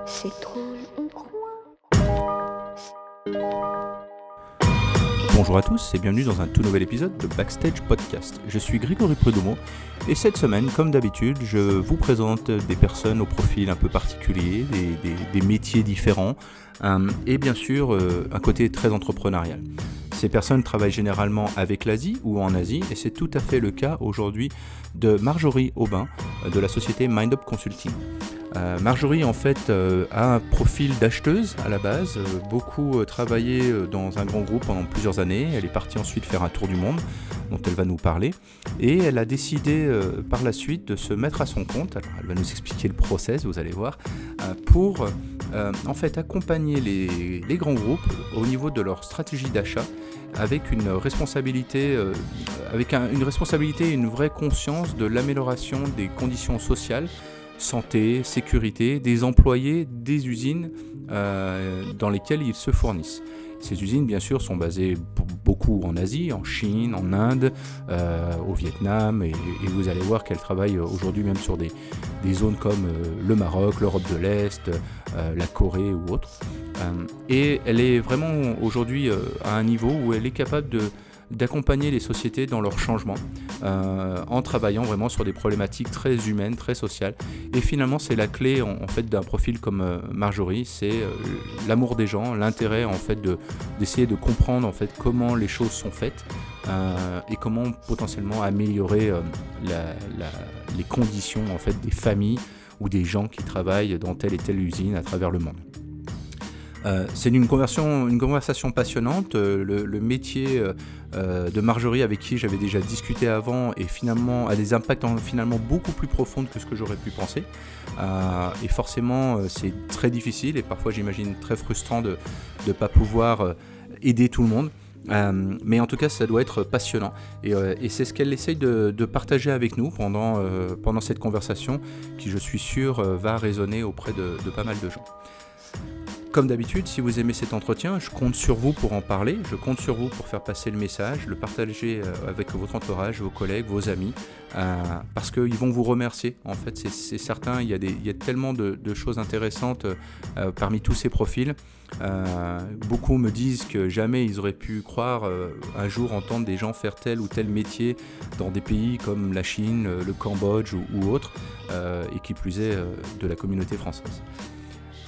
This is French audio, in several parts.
C'est drôle, on croit. Bonjour à tous et bienvenue dans un tout nouvel épisode de Backstage Podcast. Je suis Grégory Prud'homme et cette semaine, comme d'habitude, je vous présente des personnes au profil un peu particulier, des métiers différents et bien sûr un côté très entrepreneurial. Ces personnes travaillent généralement avec l'Asie ou en Asie et c'est tout à fait le cas aujourd'hui de Marjorie Aubin de la société MindUp Consulting. Marjorie en fait a un profil d'acheteuse à la base, beaucoup travaillé dans un grand groupe pendant plusieurs années, elle est partie ensuite faire un tour du monde dont elle va nous parler et elle a décidé par la suite de se mettre à son compte, alors elle va nous expliquer le process vous allez voir, pour en fait accompagner les grands groupes au niveau de leur stratégie d'achat avec une responsabilité et une vraie conscience de l'amélioration des conditions sociales, santé, sécurité, des employés, des usines dans lesquelles ils se fournissent. Ces usines, bien sûr, sont basées beaucoup en Asie, en Chine, en Inde, au Vietnam, et vous allez voir qu'elles travaillent aujourd'hui même sur des zones comme le Maroc, l'Europe de l'Est, la Corée ou autres. Et elle est vraiment aujourd'hui à un niveau où elle est capable d'accompagner les sociétés dans leur changement en travaillant vraiment sur des problématiques très humaines, très sociales. Et finalement, c'est la clé en fait d'un profil comme Marjorie, c'est l'amour des gens, l'intérêt en fait d'essayer de comprendre en fait comment les choses sont faites et comment potentiellement améliorer les conditions en fait des familles ou des gens qui travaillent dans telle et telle usine à travers le monde. C'est une conversation passionnante. Le métier de Marjorie, avec qui j'avais déjà discuté avant, et finalement a des impacts finalement beaucoup plus profonds que ce que j'aurais pu penser. Et forcément, c'est très difficile et parfois j'imagine très frustrant de ne pas pouvoir aider tout le monde. Mais en tout cas, ça doit être passionnant. Et c'est ce qu'elle essaye de partager avec nous pendant cette conversation qui, je suis sûr, va résonner auprès de pas mal de gens. Comme d'habitude, si vous aimez cet entretien, je compte sur vous pour en parler, je compte sur vous pour faire passer le message, le partager avec votre entourage, vos collègues, vos amis, parce qu'ils vont vous remercier. En fait, c'est certain, il y a tellement de choses intéressantes parmi tous ces profils. Beaucoup me disent que jamais ils auraient pu croire un jour entendre des gens faire tel ou tel métier dans des pays comme la Chine, le Cambodge ou autres, et qui plus est de la communauté française.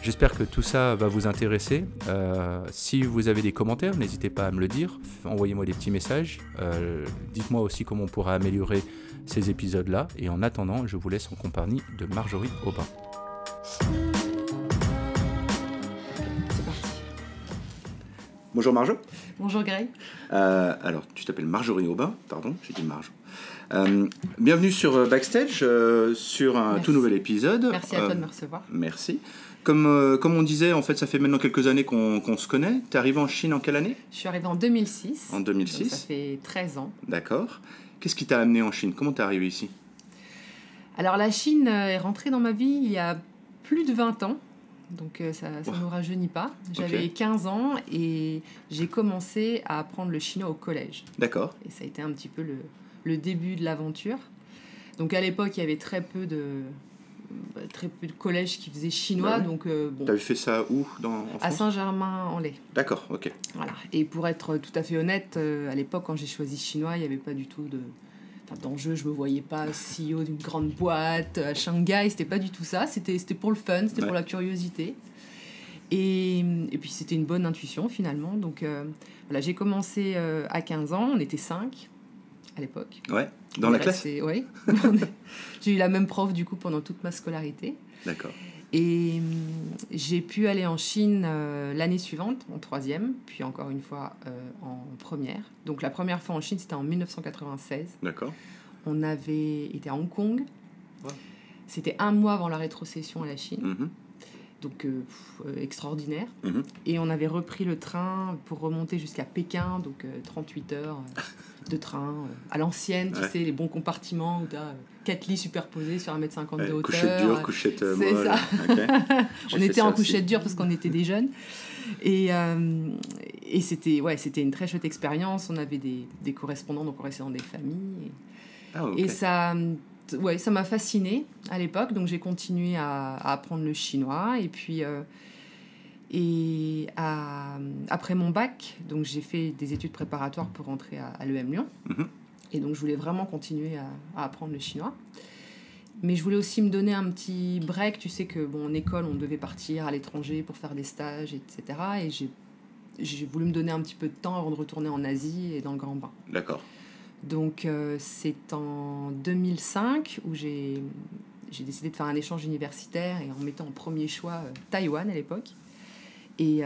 J'espère que tout ça va vous intéresser. Si vous avez des commentaires, n'hésitez pas à me le dire. Envoyez-moi des petits messages. Dites-moi aussi comment on pourra améliorer ces épisodes-là. Et en attendant, je vous laisse en compagnie de Marjorie Aubin. C'est parti. Bonjour Marjo. Bonjour Greg. Alors, tu t'appelles Marjorie Aubin, pardon, j'ai dit Marjo. Bienvenue sur Backstage, sur un tout nouvel épisode. Merci à toi de me recevoir. Merci. Comme on disait, en fait, ça fait maintenant quelques années qu'on se connaît. Tu es arrivé en Chine en quelle année ? Je suis arrivée en 2006. En 2006. Donc ça fait 13 ans. D'accord. Qu'est-ce qui t'a amené en Chine ? Comment t'es arrivé ici ? Alors la Chine est rentrée dans ma vie il y a plus de 20 ans. Donc ça ne nous rajeunit pas. J'avais 15 ans et j'ai commencé à apprendre le chinois au collège. D'accord. Et ça a été un petit peu le début de l'aventure. Donc à l'époque, il y avait très peu de collèges qui faisaient chinois. Bah oui. Donc, T'avais fait ça où en France ? À Saint-Germain-en-Laye. D'accord, ok. Voilà. Et pour être tout à fait honnête, à l'époque, quand j'ai choisi chinois, il n'y avait pas du tout d'enjeu. Je ne me voyais pas CEO d'une grande boîte à Shanghai. C'était pas du tout ça. C'était pour le fun, c'était pour la curiosité. Et puis c'était une bonne intuition finalement. Donc voilà, j'ai commencé à 15 ans. On était 5 à l'époque. Ouais, dans la classe ? Oui. J'ai eu la même prof du coup pendant toute ma scolarité. D'accord. Et j'ai pu aller en Chine l'année suivante, en 3e, puis encore une fois en première. Donc la première fois en Chine, c'était en 1996. D'accord. On avait été à Hong Kong. Ouais. C'était 1 mois avant la rétrocession à la Chine. Mm-hmm. Donc extraordinaire. Mm-hmm. Et on avait repris le train pour remonter jusqu'à Pékin, donc 38 heures de train à l'ancienne, tu sais, les bons compartiments où tu as 4 lits superposés sur 1m50 de hauteur. Couchette dure, couchette molle. C'est ça. Okay. On était en couchette dure parce qu'on était des jeunes. Et c'était une très chouette expérience. On avait des correspondants, donc on restait dans des familles. Ah, ok. Et ça m'a fascinée à l'époque, donc j'ai continué à apprendre le chinois. Et puis, après mon bac, donc j'ai fait des études préparatoires pour rentrer à l'EM Lyon. Mhm. Et donc je voulais vraiment continuer à apprendre le chinois. Mais je voulais aussi me donner un petit break. Tu sais que, bon, en école, on devait partir à l'étranger pour faire des stages, etc. Et j'ai voulu me donner un petit peu de temps avant de retourner en Asie et dans le Grand Bain. D'accord. Donc, c'est en 2005 où j'ai décidé de faire un échange universitaire et en mettant en premier choix Taïwan à l'époque. Et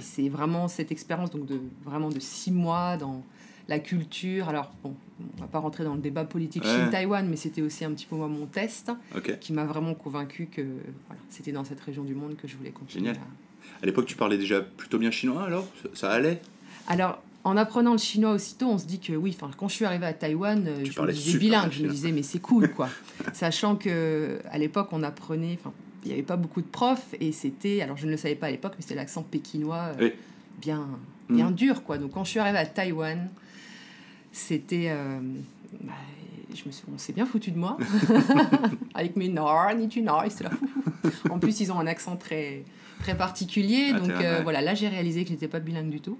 c'est vraiment cette expérience donc vraiment de 6 mois dans la culture. Alors, bon, on va pas rentrer dans le débat politique Chine-Taïwan, mais c'était aussi un petit peu moi mon test qui m'a vraiment convaincu que voilà, c'était dans cette région du monde que je voulais continuer. Génial. À l'époque, tu parlais déjà plutôt bien chinois, alors ça allait? Alors, en apprenant le chinois aussitôt, on se dit que oui, quand je suis arrivée à Taïwan, je me disais bilingue, je me disais mais c'est cool, quoi. Sachant qu'à l'époque, on apprenait, il n'y avait pas beaucoup de profs, et c'était, alors je ne le savais pas à l'époque, mais c'était l'accent pékinois bien dur, quoi. Donc quand je suis arrivée à Taïwan, c'était... on s'est bien foutu de moi, avec mes nord, ni tu nord, là. En plus, ils ont un accent très, très particulier, donc voilà, là j'ai réalisé que je n'étais pas bilingue du tout.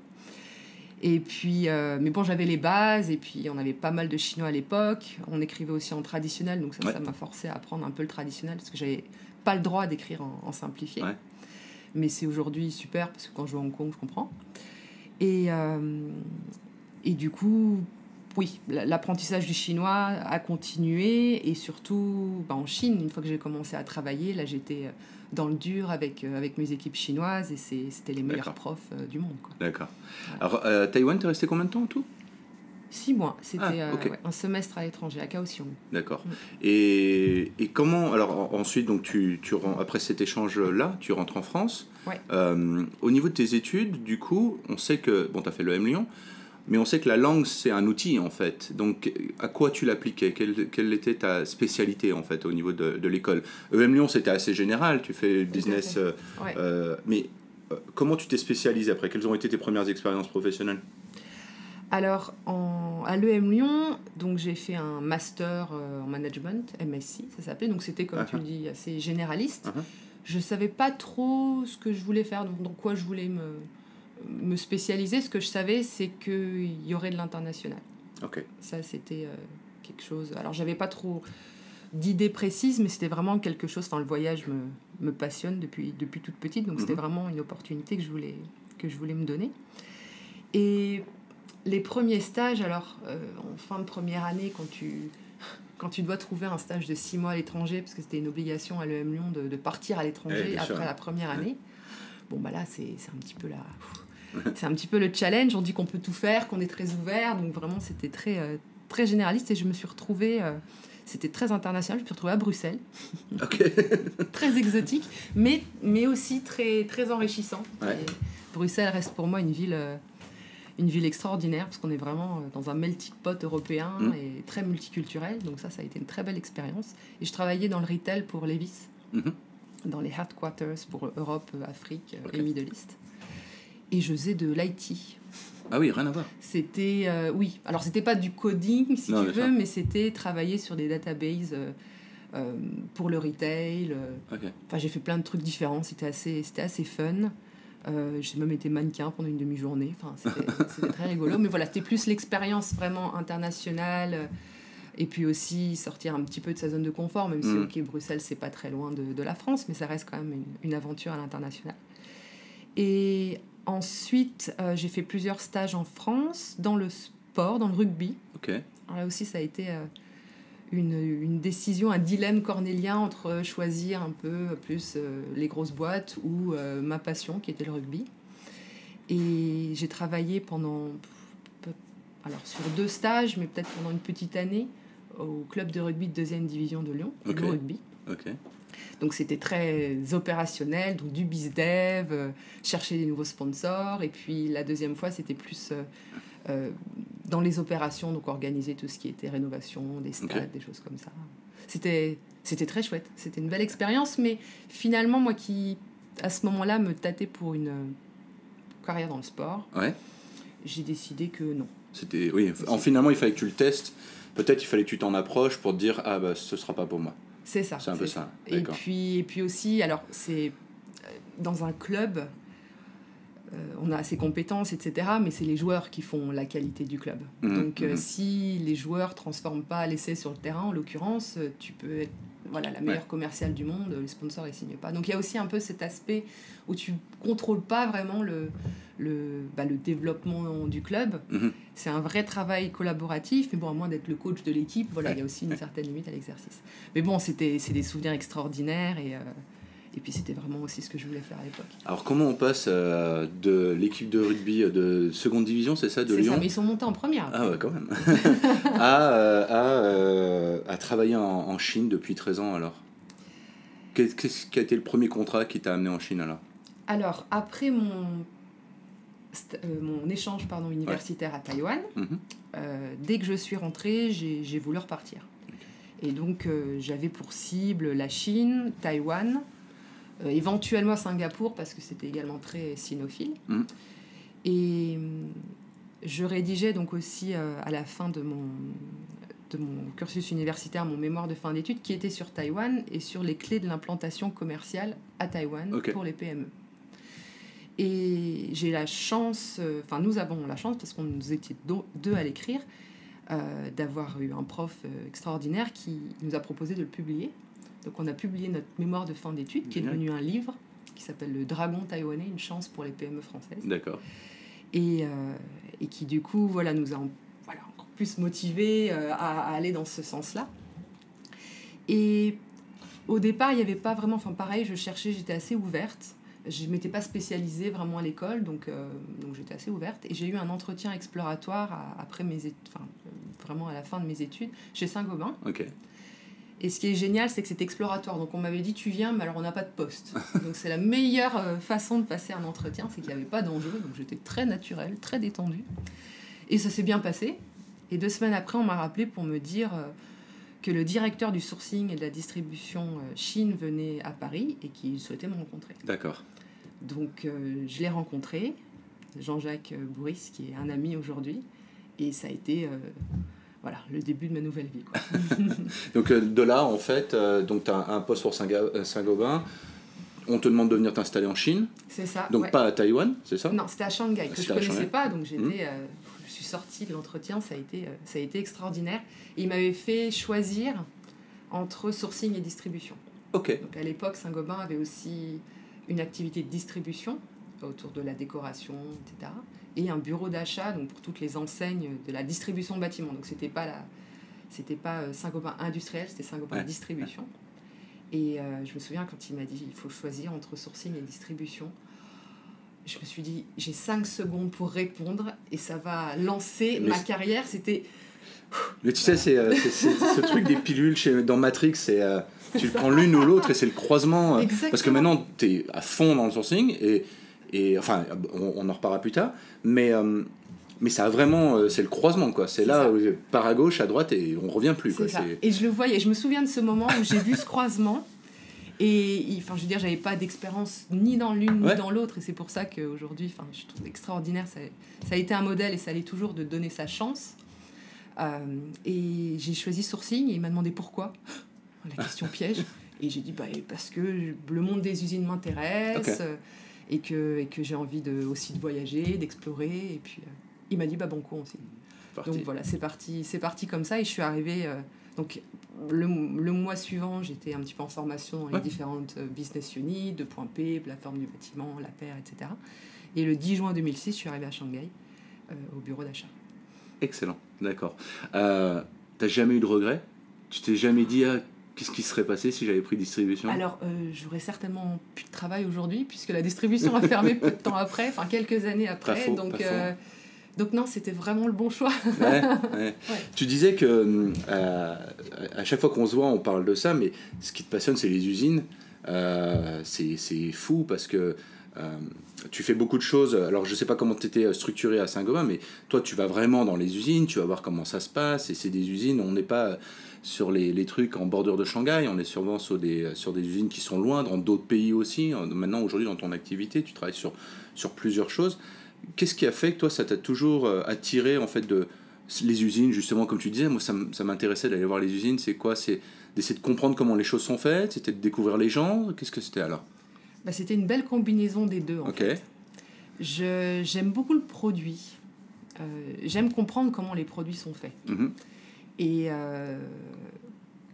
Et puis, mais bon, j'avais les bases, et puis on avait pas mal de chinois à l'époque. On écrivait aussi en traditionnel, donc ça m'a forcé à apprendre un peu le traditionnel, parce que j'avais pas le droit d'écrire en simplifié. Ouais. Mais c'est aujourd'hui super, parce que quand je vais à Hong Kong, je comprends. Et du coup, oui, l'apprentissage du chinois a continué, et surtout en Chine, une fois que j'ai commencé à travailler, là j'étais dans le dur avec mes équipes chinoises, et c'était les meilleurs profs du monde, quoi. D'accord. Voilà. Alors, Taïwan, t'es resté combien de temps en tout? 6 mois. C'était un semestre à l'étranger, à Kaohsiung. D'accord. Et comment... Alors, ensuite, donc, après cet échange-là, tu rentres en France. Ouais. Au niveau de tes études, du coup, on sait que... Bon, tu as fait l'EM Lyon, mais on sait que la langue, c'est un outil, en fait. Donc, à quoi tu l'appliquais? Quelle était ta spécialité, en fait, au niveau de l'école? EM Lyon, c'était assez général. Tu fais business... mais comment tu t'es spécialisé après? Quelles ont été tes premières expériences professionnelles? Alors, à l'EM Lyon, donc j'ai fait un master en management, MSc, ça s'appelait. Donc, c'était, comme tu le dis, assez généraliste. Je ne savais pas trop ce que je voulais faire, donc dans quoi je voulais me spécialiser. Ce que je savais, c'est qu'il y aurait de l'international. Okay. Ça, c'était quelque chose... Alors, je n'avais pas trop d'idées précises, mais c'était vraiment quelque chose... Enfin, le voyage me passionne depuis toute petite, donc c'était vraiment une opportunité que je voulais me donner. Et... les premiers stages, alors en fin de première année, quand tu dois trouver un stage de 6 mois à l'étranger, parce que c'était une obligation à l'EM Lyon de partir à l'étranger après la première année, bon bah là c'est un petit peu le challenge. On dit qu'on peut tout faire, qu'on est très ouvert, donc vraiment c'était très, très généraliste, et je me suis retrouvée, c'était très international, je me suis retrouvée à Bruxelles. Très exotique, mais aussi très, très enrichissant. Bruxelles reste pour moi une ville extraordinaire, parce qu'on est vraiment dans un melting pot européen et très multiculturel. Donc ça a été une très belle expérience. Et je travaillais dans le retail pour Levi's, dans les headquarters pour Europe, Afrique et Middle East. Et je faisais de l'IT. Ah oui, rien à voir. C'était, oui. Alors, c'était pas du coding, si tu veux, mais c'était travailler sur des databases pour le retail. Enfin, j'ai fait plein de trucs différents. C'était assez fun. J'ai même été mannequin pendant une demi-journée. Enfin, c'était très rigolo. Mais voilà, c'était plus l'expérience vraiment internationale. Et puis aussi sortir un petit peu de sa zone de confort, même si Bruxelles, c'est pas très loin de la France, mais ça reste quand même une aventure à l'international. Et ensuite, j'ai fait plusieurs stages en France, dans le sport, dans le rugby. Alors là aussi, ça a été une décision, un dilemme cornélien entre choisir un peu plus les grosses boîtes ou ma passion, qui était le rugby. Et j'ai travaillé sur 2 stages, mais peut-être pendant une petite année, au club de rugby de 2e division de Lyon, le rugby. Donc c'était très opérationnel, donc du bizdev, chercher des nouveaux sponsors. Et puis la deuxième fois, c'était plus dans les opérations, donc organiser tout ce qui était rénovation, des stades, des choses comme ça. C'était très chouette, c'était une belle expérience, mais finalement, moi qui, à ce moment-là, me tâtais pour une carrière dans le sport, j'ai décidé que non. Finalement, il fallait que tu le testes, peut-être il fallait que tu t'en approches pour te dire ah bah ce sera pas pour moi. C'est ça. C'est un peu ça. Et puis aussi, alors c'est dans un club, on a ses compétences, etc. Mais c'est les joueurs qui font la qualité du club. Donc si les joueurs transforment pas l'essai sur le terrain, en l'occurrence, tu peux être la meilleure commerciale du monde, les sponsors ne signent pas. Donc il y a aussi un peu cet aspect où tu contrôles pas vraiment le développement du club. C'est un vrai travail collaboratif, mais bon, à moins d'être le coach de l'équipe, il y a aussi une certaine limite à l'exercice. Mais bon, c'est des souvenirs extraordinaires et puis c'était vraiment aussi ce que je voulais faire à l'époque. Alors comment on passe de l'équipe de rugby de seconde division, c'est ça, de Lyon ? C'est ça, mais ils sont montés en première. Ah ouais, quand même. à travailler en Chine depuis 13 ans alors. Qu'est-ce qui a été le premier contrat qui t'a amené en Chine alors ? Alors, après mon échange universitaire à Taïwan, dès que je suis rentrée, j'ai voulu repartir. Et donc, j'avais pour cible la Chine, Taïwan, éventuellement Singapour, parce que c'était également très sinophile. Et je rédigeais donc aussi à la fin de mon cursus universitaire, mon mémoire de fin d'études, qui était sur Taïwan et sur les clés de l'implantation commerciale à Taïwan pour les PME. Et j'ai la chance, nous avons la chance, parce qu'on nous était deux à l'écrire, d'avoir eu un prof extraordinaire qui nous a proposé de le publier. Donc on a publié notre mémoire de fin d'études, qui est devenu un livre qui s'appelle Le Dragon taïwanais, une chance pour les PME françaises. D'accord. Et qui du coup nous a encore plus motivés à aller dans ce sens-là. Et au départ, il n'y avait pas vraiment... pareil, j'étais assez ouverte. Je ne m'étais pas spécialisée vraiment à l'école, donc j'étais assez ouverte. Et j'ai eu un entretien exploratoire après vraiment à la fin de mes études, chez Saint-Gobain. Ok. Et ce qui est génial, c'est que c'est exploratoire. Donc on m'avait dit, tu viens, mais alors on n'a pas de poste. Donc c'est la meilleure façon de passer un entretien, c'est qu'il n'y avait pas d'enjeu. Donc j'étais très naturelle, très détendue. Et ça s'est bien passé. Et 2 semaines après, on m'a rappelé pour me dire que le directeur du sourcing et de la distribution Chine venait à Paris et qu'il souhaitait me rencontrer. D'accord. Donc je l'ai rencontré, Jean-Jacques Bourris, qui est un ami aujourd'hui. Et ça a été... le début de ma nouvelle vie, quoi. Donc de là, en fait, tu as un poste pour Saint-Gobain. On te demande de venir t'installer en Chine. C'est ça. Donc pas à Taïwan, c'est ça ? Non, c'était à Shanghai, que je ne connaissais pas. Donc je suis sortie de l'entretien, ça a été extraordinaire. Et il m'avait fait choisir entre sourcing et distribution. Ok. Donc à l'époque, Saint-Gobain avait aussi une activité de distribution autour de la décoration, etc. Et un bureau d'achat, donc pour toutes les enseignes de la distribution bâtiment. Donc c'était pas Saint-Gobain industriel, c'était Saint-Gobain distribution. Et je me souviens quand il m'a dit il faut choisir entre sourcing et distribution. Je me suis dit j'ai 5 secondes pour répondre et ça va lancer ma carrière. C'était... Mais tu sais, c'est ce truc des pilules dans Matrix, tu prends l'une ou l'autre et c'est le croisement. Exactement. Parce que maintenant tu es à fond dans le sourcing et enfin on en reparlera plus tard, mais ça a vraiment c'est le croisement, quoi. C'est là où part à gauche, à droite et on revient plus, quoi. Et je le voyais, je me souviin de ce moment où j'ai vu ce croisement et je veux dire, j'avais pas d'expérience ni dans l'une ni dans l'autre et c'est pour ça qu'aujourd'hui je trouve extraordinaire, ça a été un modèle et ça l'est toujours de donner sa chance. Et j'ai choisi sourcing et il m'a demandé pourquoi, la question piège, et j'ai dit parce que le monde des usines m'intéresse. Et que j'ai envie aussi de voyager, d'explorer. Et puis, il m'a dit, banco aussi. Donc voilà, c'est parti comme ça. Et je suis arrivée... donc, le mois suivant, j'étais un petit peu en formation dans les différentes business units, de point P, plateforme du bâtiment, la paire, etc. Et le 10 juin 2006, je suis arrivée à Shanghai, au bureau d'achat. Excellent, d'accord. T'as jamais eu de regrets ? Tu t'es jamais dit... Qu'est-ce qui serait passé si j'avais pris distribution ? Alors, j'aurais certainement plus de travail aujourd'hui, puisque la distribution a fermé peu de temps après, quelques années après. Donc non, c'était vraiment le bon choix. Ouais. Tu disais que à chaque fois qu'on se voit, on parle de ça, mais ce qui te passionne, c'est les usines. C'est fou parce que tu fais beaucoup de choses. Alors, je ne sais pas comment tu étais structuré à Saint-Gobain, mais toi, tu vas vraiment dans les usines, tu vas voir comment ça se passe. Et c'est des usines, on n'est pas sur les trucs en bordure de Shanghai, on est souvent sur des usines qui sont loin, dans d'autres pays aussi. Maintenant, aujourd'hui, dans ton activité, tu travailles sur plusieurs choses. Qu'est-ce qui a fait que toi, ça t'a toujours attiré en fait, les usines, justement, comme tu disais, moi ça m'intéressait d'aller voir les usines. C'est quoi? C'est d'essayer de comprendre comment les choses sont faites? C'était de découvrir les gens? Qu'est-ce que c'était alors? C'était une belle combinaison des deux, en Ok. fait. J'aime beaucoup le produit. J'aime comprendre comment les produits sont faits. Mhm. Et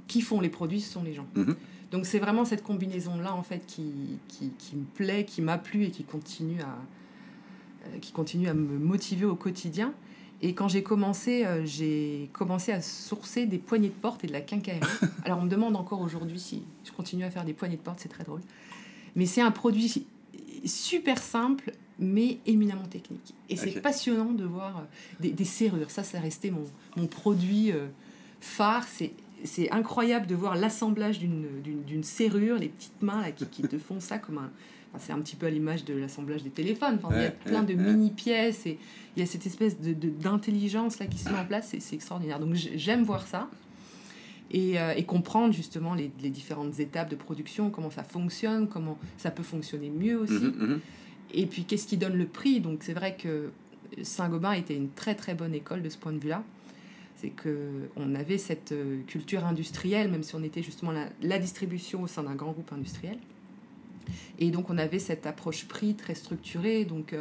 qui font les produits, ce sont les gens. Mhm. Donc c'est vraiment cette combinaison-là, en fait, qui me plaît, qui m'a plu et qui continue à me motiver au quotidien. Et quand j'ai commencé à sourcer des poignées de porte et de la quincaillerie. Alors on me demande encore aujourd'hui si je continue à faire des poignées de porte, c'est très drôle. Mais c'est un produit super simple, mais éminemment technique. Et c'est passionnant de voir des serrures. Ça resté mon produit phare. C'est incroyable de voir l'assemblage d'une serrure, les petites mains là, qui te font ça comme un... Enfin, c'est un petit peu à l'image de l'assemblage des téléphones. Enfin, il y a plein de mini-pièces et il y a cette espèce d'intelligence là, qui se met en place. C'est extraordinaire. Donc j'aime voir ça. Et comprendre justement les différentes étapes de production, comment ça fonctionne, comment ça peut fonctionner mieux aussi. Et puis qu'est-ce qui donne le prix. Donc c'est vrai que Saint-Gobain était une très très bonne école de ce point de vue-là. C'est qu'on avait cette culture industrielle, même si on était justement la distribution au sein d'un grand groupe industriel. Et donc on avait cette approche prix très structurée, donc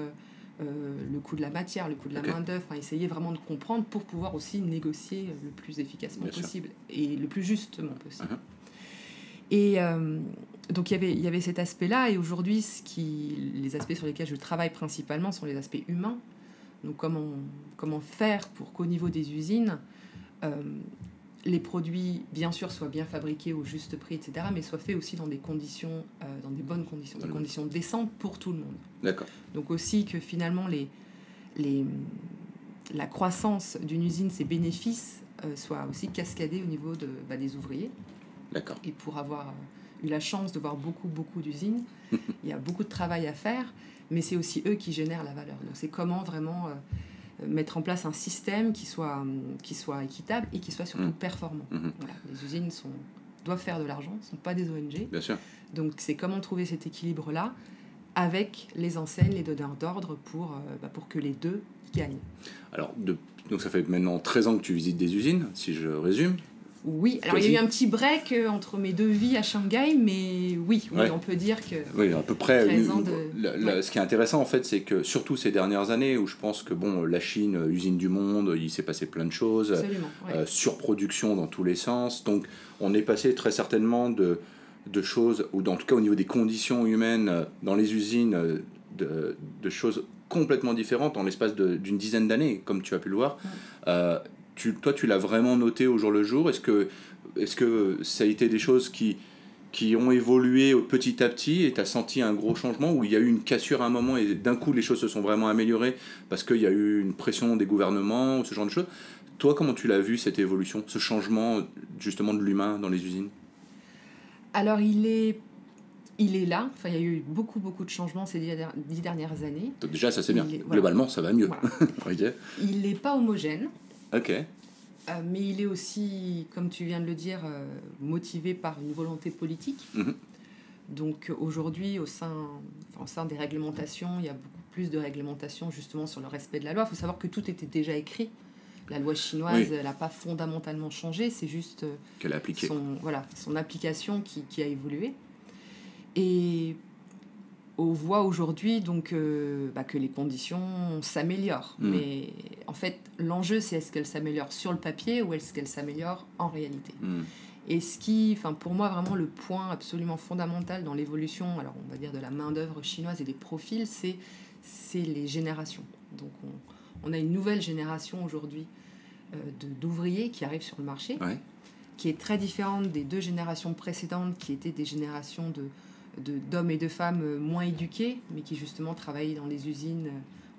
le coût de la matière, le coût de la main-d'œuvre, essayer vraiment de comprendre pour pouvoir aussi négocier le plus efficacement possible et le plus justement possible. Et donc il y avait cet aspect-là, et aujourd'hui les aspects sur lesquels je travaille principalement sont les aspects humains. Donc comment faire pour qu'au niveau des usines, les produits, bien sûr, soient bien fabriqués au juste prix, etc., mais soient faits aussi dans des conditions, dans des bonnes conditions, des conditions décentes pour tout le monde. D'accord. Donc aussi que finalement, la croissance d'une usine, ses bénéfices, soient aussi cascadés au niveau des ouvriers. D'accord. Et pour avoir eu la chance de voir beaucoup d'usines, il y a beaucoup de travail à faire, mais c'est aussi eux qui génèrent la valeur. Donc c'est comment vraiment... mettre en place un système qui soit équitable et qui soit surtout performant. Voilà. Les usines doivent faire de l'argent, ne sont pas des ONG. Bien sûr. Donc c'est comment trouver cet équilibre-là avec les enseignes, les donneurs d'ordre pour que les deux gagnent. Alors, donc ça fait maintenant 13 ans que tu visites des usines, si je résume. Oui, alors il y a eu un petit break entre mes deux vies à Shanghai, mais oui, on peut dire que... Oui, à peu près. 13 ans Ce qui est intéressant, en fait, c'est que surtout ces dernières années, où je pense que la Chine, usine du monde, il s'est passé plein de choses. Absolument, surproduction dans tous les sens. Donc, on est passé très certainement de choses, ou en tout cas au niveau des conditions humaines dans les usines, de choses complètement différentes en l'espace d'une dizaine d'années, comme tu as pu le voir. Toi, tu l'as vraiment noté au jour le jour. Est-ce que ça a été des choses qui ont évolué petit à petit et tu as senti un gros changement, où il y a eu une cassure à un moment et d'un coup les choses se sont vraiment améliorées parce qu'il y a eu une pression des gouvernements ou ce genre de choses? Toi, comment tu l'as vu, cette évolution, ce changement justement de l'humain dans les usines? Alors il est là. Enfin, il y a eu beaucoup de changements ces 10 dernières années. Donc déjà, ça c'est bien. Globalement, ça va mieux. Voilà. Okay. Il n'est pas homogène. Ok. Mais il est aussi, comme tu viens de le dire, motivé par une volonté politique. Donc aujourd'hui, au sein des réglementations, il y a beaucoup plus de réglementations justement sur le respect de la loi. Il faut savoir que tout était déjà écrit. La loi chinoise, elle n'a pas fondamentalement changé, c'est juste qu'elle a appliqué. Son application qui a évolué. Et on voit aujourd'hui donc que les conditions s'améliorent. Mais en fait, l'enjeu, c'est est-ce qu'elles s'améliorent sur le papier ou est-ce qu'elles s'améliorent en réalité. Et pour moi, vraiment, le point absolument fondamental dans l'évolution, alors on va dire de la main-d'œuvre chinoise et des profils, c'est les générations. Donc on a une nouvelle génération aujourd'hui d'ouvriers qui arrivent sur le marché, qui est très différente des deux générations précédentes, qui étaient des générations d'hommes et de femmes moins éduqués, mais qui justement travaillaient dans les usines,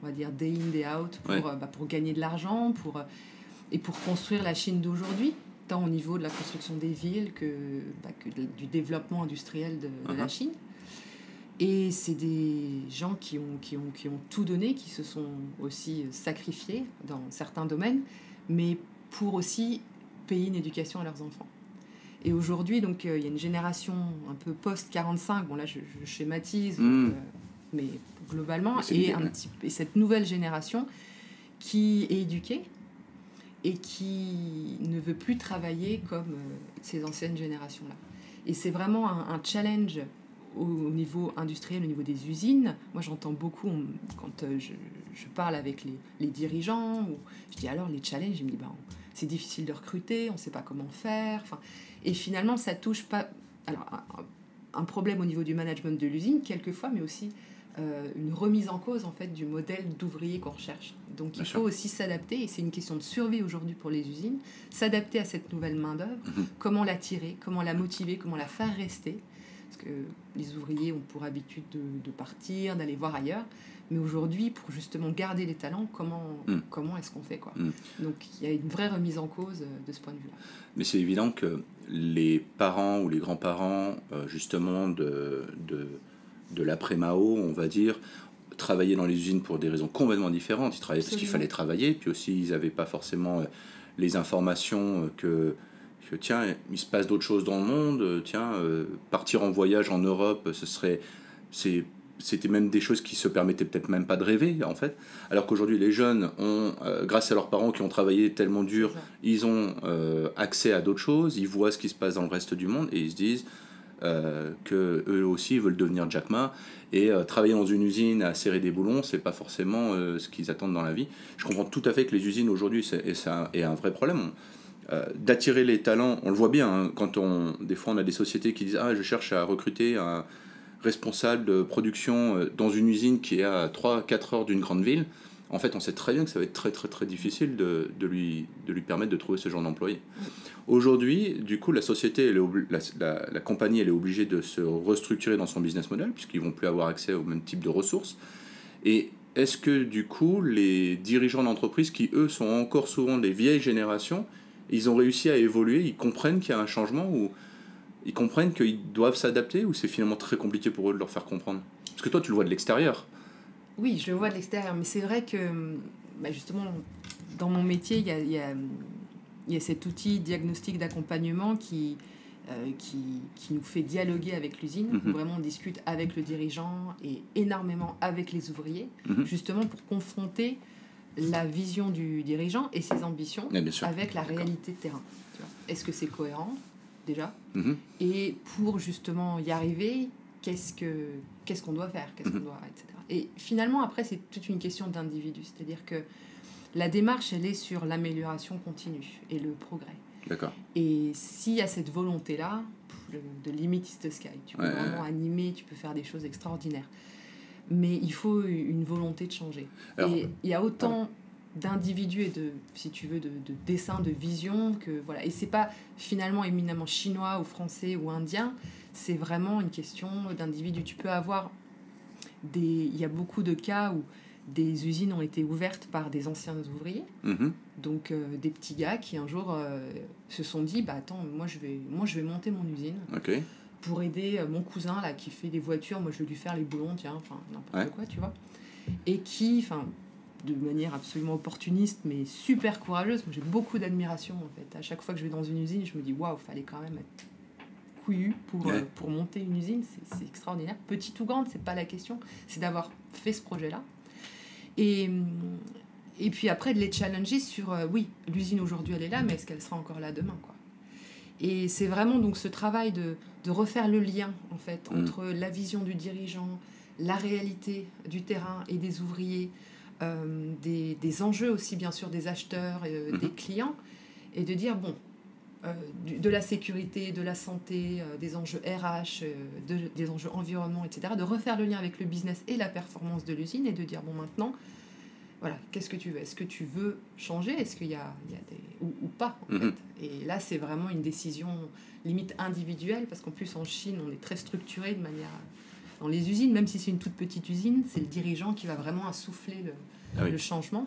on va dire day in, day out, pour gagner de l'argent, et pour construire la Chine d'aujourd'hui, tant au niveau de la construction des villes que du développement industriel de la Chine. Et c'est des gens qui ont tout donné, qui se sont aussi sacrifiés dans certains domaines, mais pour aussi payer une éducation à leurs enfants. Et aujourd'hui, donc, il y a une génération un peu post-45, bon là je schématise, mais globalement, et cette nouvelle génération qui est éduquée et qui ne veut plus travailler comme ces anciennes générations-là. Et c'est vraiment un challenge au niveau industriel, au niveau des usines. Moi, j'entends beaucoup, quand je parle avec les dirigeants, ou je dis alors les challenges, ils me disent c'est difficile de recruter, on ne sait pas comment faire. Enfin, et finalement, ça touche pas... Alors, un problème au niveau du management de l'usine, quelquefois, mais aussi une remise en cause en fait, du modèle d'ouvrier qu'on recherche. Donc, il faut aussi s'adapter, et c'est une question de survie aujourd'hui pour les usines, s'adapter à cette nouvelle main-d'œuvre, comment l'attirer, comment la motiver, comment la faire rester. Parce que les ouvriers ont pour habitude de partir, d'aller voir ailleurs. Mais aujourd'hui, pour justement garder les talents, comment est-ce qu'on fait quoi. Donc il y a une vraie remise en cause de ce point de vue-là. Mais c'est évident que les parents ou les grands-parents, justement, de l'après-Mao, on va dire, travaillaient dans les usines pour des raisons complètement différentes. Ils travaillaient parce qu'il fallait travailler, puis aussi ils n'avaient pas forcément les informations que tiens, il se passe d'autres choses dans le monde, partir en voyage en Europe, c'était même des choses qui se permettaient peut-être même pas de rêver, en fait. Alors qu'aujourd'hui, les jeunes ont, grâce à leurs parents qui ont travaillé tellement dur, ils ont accès à d'autres choses, ils voient ce qui se passe dans le reste du monde, et ils se disent qu'eux aussi veulent devenir Jack Ma, et travailler dans une usine à serrer des boulons, c'est pas forcément ce qu'ils attendent dans la vie. Je comprends tout à fait que les usines aujourd'hui, c'est un vrai problème. D'attirer les talents, on le voit bien, hein, quand des fois on a des sociétés qui disent je cherche à recruter un responsable de production dans une usine qui est à 3-4 heures d'une grande ville. En fait, on sait très bien que ça va être très très très difficile de lui permettre de trouver ce genre d'employé. Aujourd'hui, du coup, la société, la compagnie, elle est obligée de se restructurer dans son business model, puisqu'ils vont plus avoir accès au même type de ressources. Et est-ce que, du coup, les dirigeants d'entreprise, qui eux sont encore souvent des vieilles générations, ils ont réussi à évoluer, ils comprennent qu'il y a un changement, ou ils comprennent qu'ils doivent s'adapter, ou c'est finalement très compliqué pour eux de leur faire comprendre? Parce que toi, tu le vois de l'extérieur. Oui, je le vois de l'extérieur, mais c'est vrai que, justement, dans mon métier, il y a cet outil diagnostic d'accompagnement qui nous fait dialoguer avec l'usine, où vraiment on discute avec le dirigeant et énormément avec les ouvriers, justement pour confronter la vision du dirigeant et ses ambitions avec la réalité de terrain. Est-ce que c'est cohérent, déjà? Et pour justement y arriver, qu'est-ce qu'on doit faire, etc. Et finalement, après, c'est toute une question d'individu. C'est-à-dire que la démarche, elle est sur l'amélioration continue et le progrès. D'accord. Et s'il y a cette volonté-là, de limit is the sky, tu peux vraiment animer, tu peux faire des choses extraordinaires. Mais il faut une volonté de changer. Alors, et il y a autant d'individus et de dessins, de vision que voilà. Et c'est pas finalement éminemment chinois ou français ou indien. C'est vraiment une question d'individus. Tu peux avoir il y a beaucoup de cas où des usines ont été ouvertes par des anciens ouvriers, donc des petits gars qui un jour se sont dit attends, moi je vais monter mon usine pour aider mon cousin là qui fait des voitures, moi je vais lui faire les boulons, n'importe quoi, tu vois, et qui de manière absolument opportuniste mais super courageuse. Moi j'ai beaucoup d'admiration en fait. À chaque fois que je vais dans une usine, je me dis waouh, fallait quand même être couillu pour monter une usine, c'est extraordinaire. Petite ou grande, c'est pas la question, c'est d'avoir fait ce projet-là. Et puis après, de les challenger sur, oui, l'usine aujourd'hui, elle est là, mais est-ce qu'elle sera encore là demain, quoi. Et c'est vraiment donc ce travail de refaire le lien, en fait, entre la vision du dirigeant, la réalité du terrain et des ouvriers, des enjeux aussi, bien sûr, des acheteurs, des clients, et de dire, bon, de la sécurité, de la santé, des enjeux RH, des enjeux environnement, etc., de refaire le lien avec le business et la performance de l'usine et de dire, bon, maintenant, voilà, qu'est-ce que tu veux? Est-ce que tu veux changer? Est-ce qu'il y a des... ou pas, en fait. Et là, c'est vraiment une décision limite individuelle, parce qu'en plus, en Chine, on est très structuré de manière... Dans les usines, même si c'est une toute petite usine, c'est le dirigeant qui va vraiment insuffler le changement.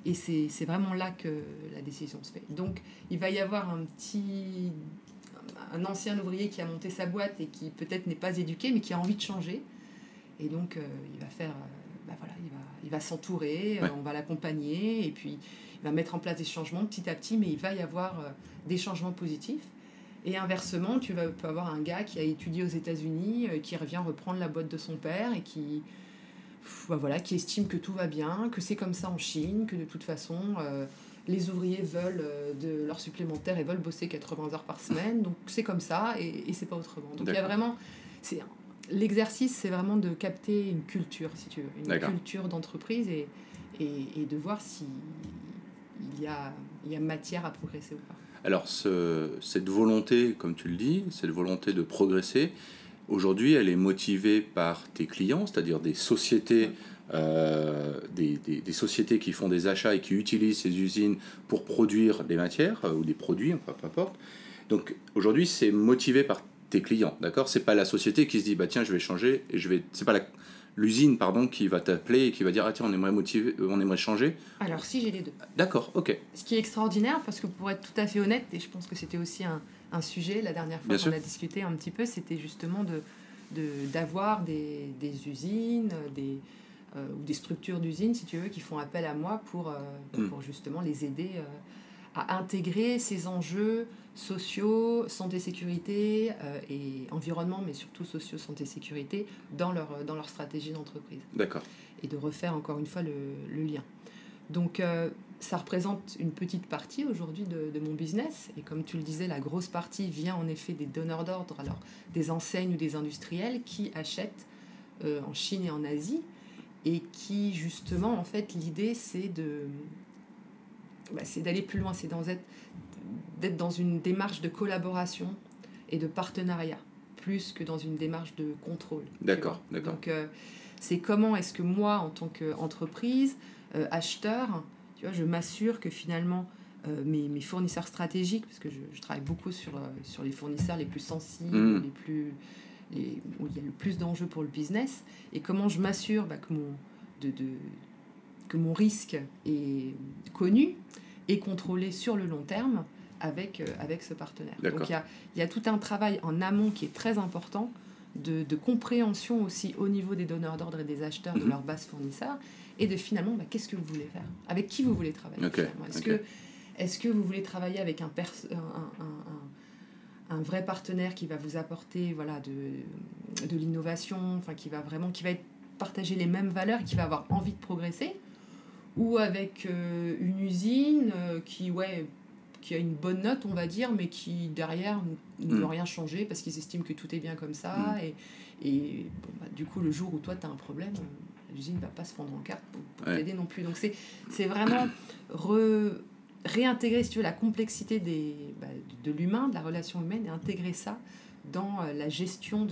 Et c'est vraiment là que la décision se fait. Donc, il va y avoir un ancien ouvrier qui a monté sa boîte et qui peut-être n'est pas éduqué, mais qui a envie de changer. Et donc, il va faire... il va s'entourer, on va l'accompagner, et puis il va mettre en place des changements petit à petit, mais il va y avoir des changements positifs. Et inversement, tu peux avoir un gars qui a étudié aux États-Unis, qui revient reprendre la boîte de son père et qui estime que tout va bien, que c'est comme ça en Chine, que de toute façon les ouvriers veulent de l'heure supplémentaire et veulent bosser 80 heures par semaine, donc c'est comme ça et c'est pas autrement. Donc il y a vraiment... L'exercice, c'est vraiment de capter une culture, si tu veux, une culture d'entreprise et de voir s'il y a matière à progresser ou pas. Alors, cette volonté, comme tu le dis, cette volonté de progresser, aujourd'hui, elle est motivée par tes clients, c'est-à-dire des sociétés, des sociétés qui font des achats et qui utilisent ces usines pour produire des matières ou des produits, peu importe. Donc, aujourd'hui, c'est motivé par tes clients, d'accord ? C'est pas la société qui se dit, bah tiens, je vais changer, et c'est pas l'usine qui va t'appeler et qui va dire, ah tiens, on aimerait changer. Alors si, j'ai les deux. D'accord, ok. Ce qui est extraordinaire, parce que pour être tout à fait honnête, et je pense que c'était aussi un sujet la dernière fois qu'on a discuté un petit peu, c'était justement d'avoir des usines, ou des structures d'usines, si tu veux, qui font appel à moi pour justement les aider à intégrer ces enjeux sociaux, santé-sécurité et environnement, mais surtout sociaux, santé-sécurité, dans leur stratégie d'entreprise. D'accord. Et de refaire encore une fois le lien. Donc, ça représente une petite partie aujourd'hui de mon business. Et comme tu le disais, la grosse partie vient en effet des donneurs d'ordre, alors des enseignes ou des industriels qui achètent en Chine et en Asie et qui, justement, en fait, l'idée, c'est d'aller plus loin, c'est d'être dans une démarche de collaboration et de partenariat, plus que dans une démarche de contrôle. D'accord. Donc, c'est comment est-ce que moi, en tant qu'entreprise, acheteur, tu vois, je m'assure que finalement, mes fournisseurs stratégiques, parce que je travaille beaucoup sur les fournisseurs les plus sensibles, où il y a le plus d'enjeux pour le business, et comment je m'assure que mon risque est connu et contrôlé sur le long terme avec ce partenaire. D'accord. Donc il y a tout un travail en amont qui est très important de compréhension aussi au niveau des donneurs d'ordre et des acheteurs de leur base fournisseur et de finalement qu'est-ce que vous voulez faire, avec qui vous voulez travailler. Est-ce que vous voulez travailler avec un vrai partenaire qui va vous apporter de l'innovation, qui va partager les mêmes valeurs et qui va avoir envie de progresser, ou avec une usine qui a une bonne note, on va dire, mais qui derrière ne veut rien changer parce qu'ils estiment que tout est bien comme ça et du coup le jour où toi tu as un problème, l'usine ne va pas se fendre en quatre pour t'aider non plus. Donc c'est vraiment réintégrer, si tu veux, la complexité de l'humain, de la relation humaine, et intégrer ça dans la gestion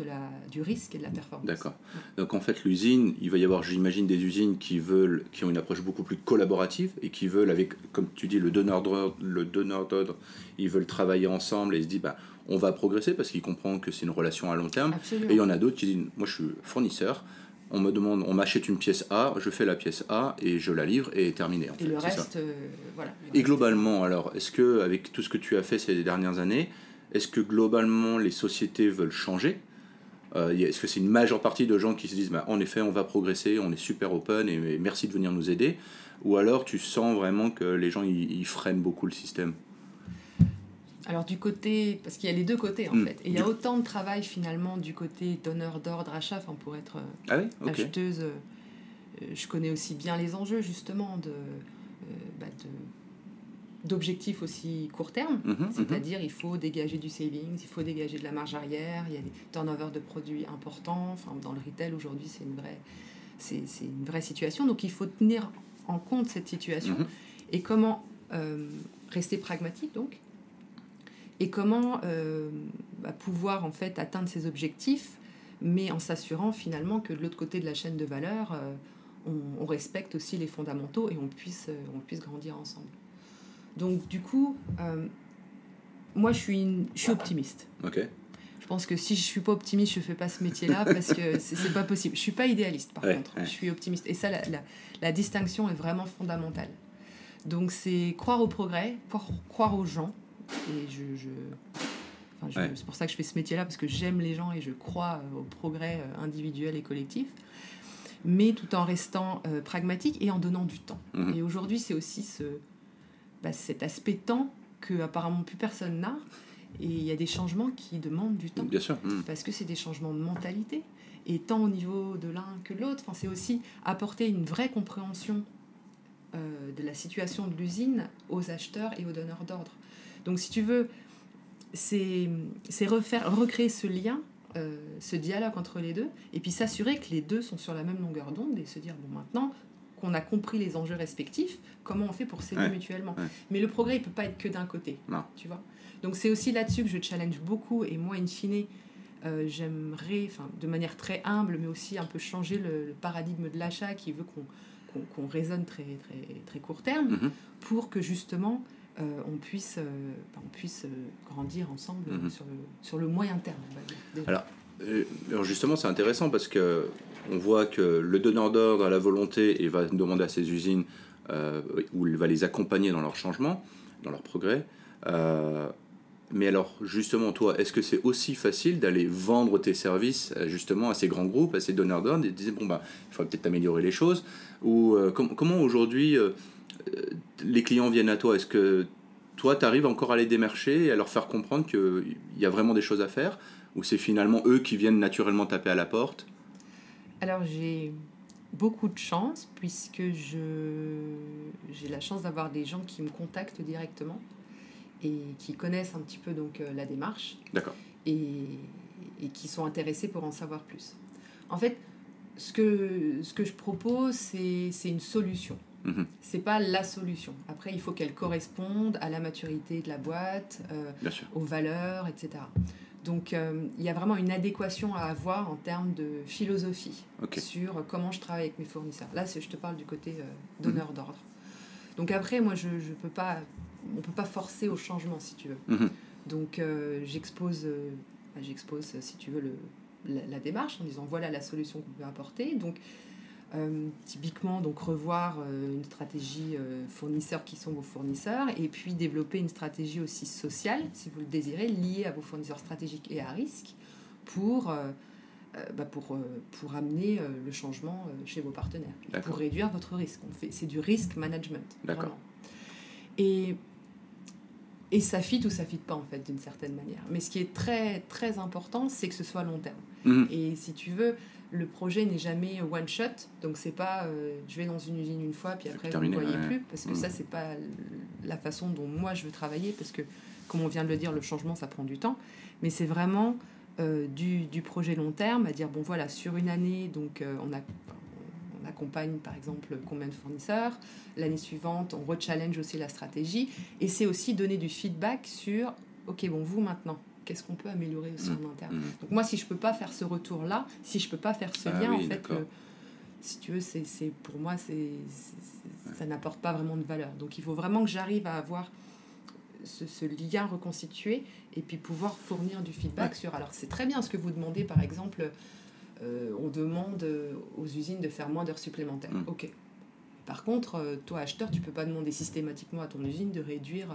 du risque et de la performance. D'accord. Donc en fait, l'usine, il va y avoir, j'imagine, des usines qui ont une approche beaucoup plus collaborative et qui veulent, avec, comme tu dis, le donneur d'ordre, ils veulent travailler ensemble et se disent, on va progresser parce qu'ils comprennent que c'est une relation à long terme. Absolument. Et il y en a d'autres qui disent, moi je suis fournisseur, on m'achète une pièce A, je fais la pièce A et je la livre et terminé. Et le reste, voilà. Et globalement, alors, est-ce que, avec tout ce que tu as fait ces dernières années, est-ce que globalement les sociétés veulent changer ? Est-ce que c'est une majeure partie de gens qui se disent en effet on va progresser, on est super open et merci de venir nous aider, ou alors tu sens vraiment que les gens ils freinent beaucoup le système ? Alors du côté, parce qu'il y a les deux côtés en fait, et il y a autant de travail finalement du côté donneur d'ordre, achat, pour être acheteuse, je connais aussi bien les enjeux justement d'objectifs aussi court terme, c'est-à-dire il faut dégager du savings, il faut dégager de la marge arrière, il y a des turnovers de produits importants, dans le retail aujourd'hui c'est une vraie situation, donc il faut tenir en compte cette situation et comment rester pragmatique donc, et comment pouvoir en fait atteindre ces objectifs, mais en s'assurant finalement que de l'autre côté de la chaîne de valeur on respecte aussi les fondamentaux et on puisse grandir ensemble. Donc du coup, moi je suis optimiste. Okay. Je pense que si je suis pas optimiste, je fais pas ce métier-là parce que c'est pas possible. Je suis pas idéaliste par contre, je suis optimiste. Et ça, la distinction est vraiment fondamentale. Donc c'est croire au progrès, croire aux gens. Et c'est pour ça que je fais ce métier-là, parce que j'aime les gens et je crois au progrès individuel et collectif. Mais tout en restant pragmatique et en donnant du temps. Et aujourd'hui, c'est aussi cet aspect temps que apparemment plus personne n'a, et il y a des changements qui demandent du temps. Bien sûr. Parce que c'est des changements de mentalité, et tant au niveau de l'un que de l'autre. C'est aussi apporter une vraie compréhension de la situation de l'usine aux acheteurs et aux donneurs d'ordre. Donc si tu veux, c'est recréer ce lien, ce dialogue entre les deux, et puis s'assurer que les deux sont sur la même longueur d'onde et se dire, bon, maintenant qu'on a compris les enjeux respectifs, comment on fait pour s'aider mutuellement. Mais le progrès, il ne peut pas être que d'un côté, tu vois. Donc c'est aussi là-dessus que je challenge beaucoup, et moi, in fine, j'aimerais, de manière très humble, mais aussi un peu changer le paradigme de l'achat qui veut qu'on raisonne très, très, très court terme, pour que justement on puisse grandir ensemble sur le moyen terme. On va dire, alors justement, c'est intéressant parce que on voit que le donneur d'ordre a la volonté et va demander à ses usines où il va les accompagner dans leur changement, dans leur progrès. Mais alors, justement, toi, est-ce que c'est aussi facile d'aller vendre tes services justement à ces grands groupes, à ces donneurs d'ordre, et de dire, bon, il faudrait peut-être améliorer les choses, ou comment aujourd'hui les clients viennent à toi? Est-ce que toi, tu arrives encore à les démarcher et à leur faire comprendre qu'il y a vraiment des choses à faire, ou c'est finalement eux qui viennent naturellement taper à la porte? Alors, j'ai beaucoup de chance, puisque j'ai la chance d'avoir des gens qui me contactent directement et qui connaissent un petit peu donc la démarche. D'accord. Et qui sont intéressés pour en savoir plus. En fait, ce que je propose, c'est une solution. C'est pas la solution. Après, il faut qu'elle corresponde à la maturité de la boîte, aux valeurs, etc. Donc, il y a vraiment une adéquation à avoir en termes de philosophie sur comment je travaille avec mes fournisseurs. Là, je te parle du côté donneur d'ordre. Donc après, moi, on peut pas forcer au changement, si tu veux. Donc, j'expose, si tu veux, la démarche en disant voilà la solution qu'on peut apporter. Donc, typiquement, donc revoir une stratégie fournisseurs qui sont vos fournisseurs, et puis développer une stratégie aussi sociale, si vous le désirez, liée à vos fournisseurs stratégiques et à risque, pour amener le changement chez vos partenaires, pour réduire votre risque. C'est du risk management. D'accord. Vraiment. Et ça fit ou ça fit pas, en fait, d'une certaine manière. Mais ce qui est très, très important, c'est que ce soit long terme. Et si tu veux, le projet n'est jamais one shot. Donc, c'est pas je vais dans une usine une fois, puis après, vous ne voyez plus. Parce que ça, c'est pas la façon dont moi, je veux travailler. Parce que, comme on vient de le dire, le changement, ça prend du temps. Mais c'est vraiment du projet long terme, à dire, bon, voilà, sur une année, donc on accompagne par exemple combien de fournisseurs, l'année suivante on rechallenge aussi la stratégie, et c'est aussi donner du feedback sur ok, bon, vous maintenant qu'est-ce qu'on peut améliorer aussi en interne. Donc moi, si je peux pas faire ce retour là, si je peux pas faire ce lien, en fait, si tu veux, c'est pour moi ça n'apporte pas vraiment de valeur. Donc il faut vraiment que j'arrive à avoir ce lien reconstitué et puis pouvoir fournir du feedback sur, alors c'est très bien ce que vous demandez, par exemple on demande aux usines de faire moins d'heures supplémentaires. Ok. Par contre, toi, acheteur, tu ne peux pas demander systématiquement à ton usine de réduire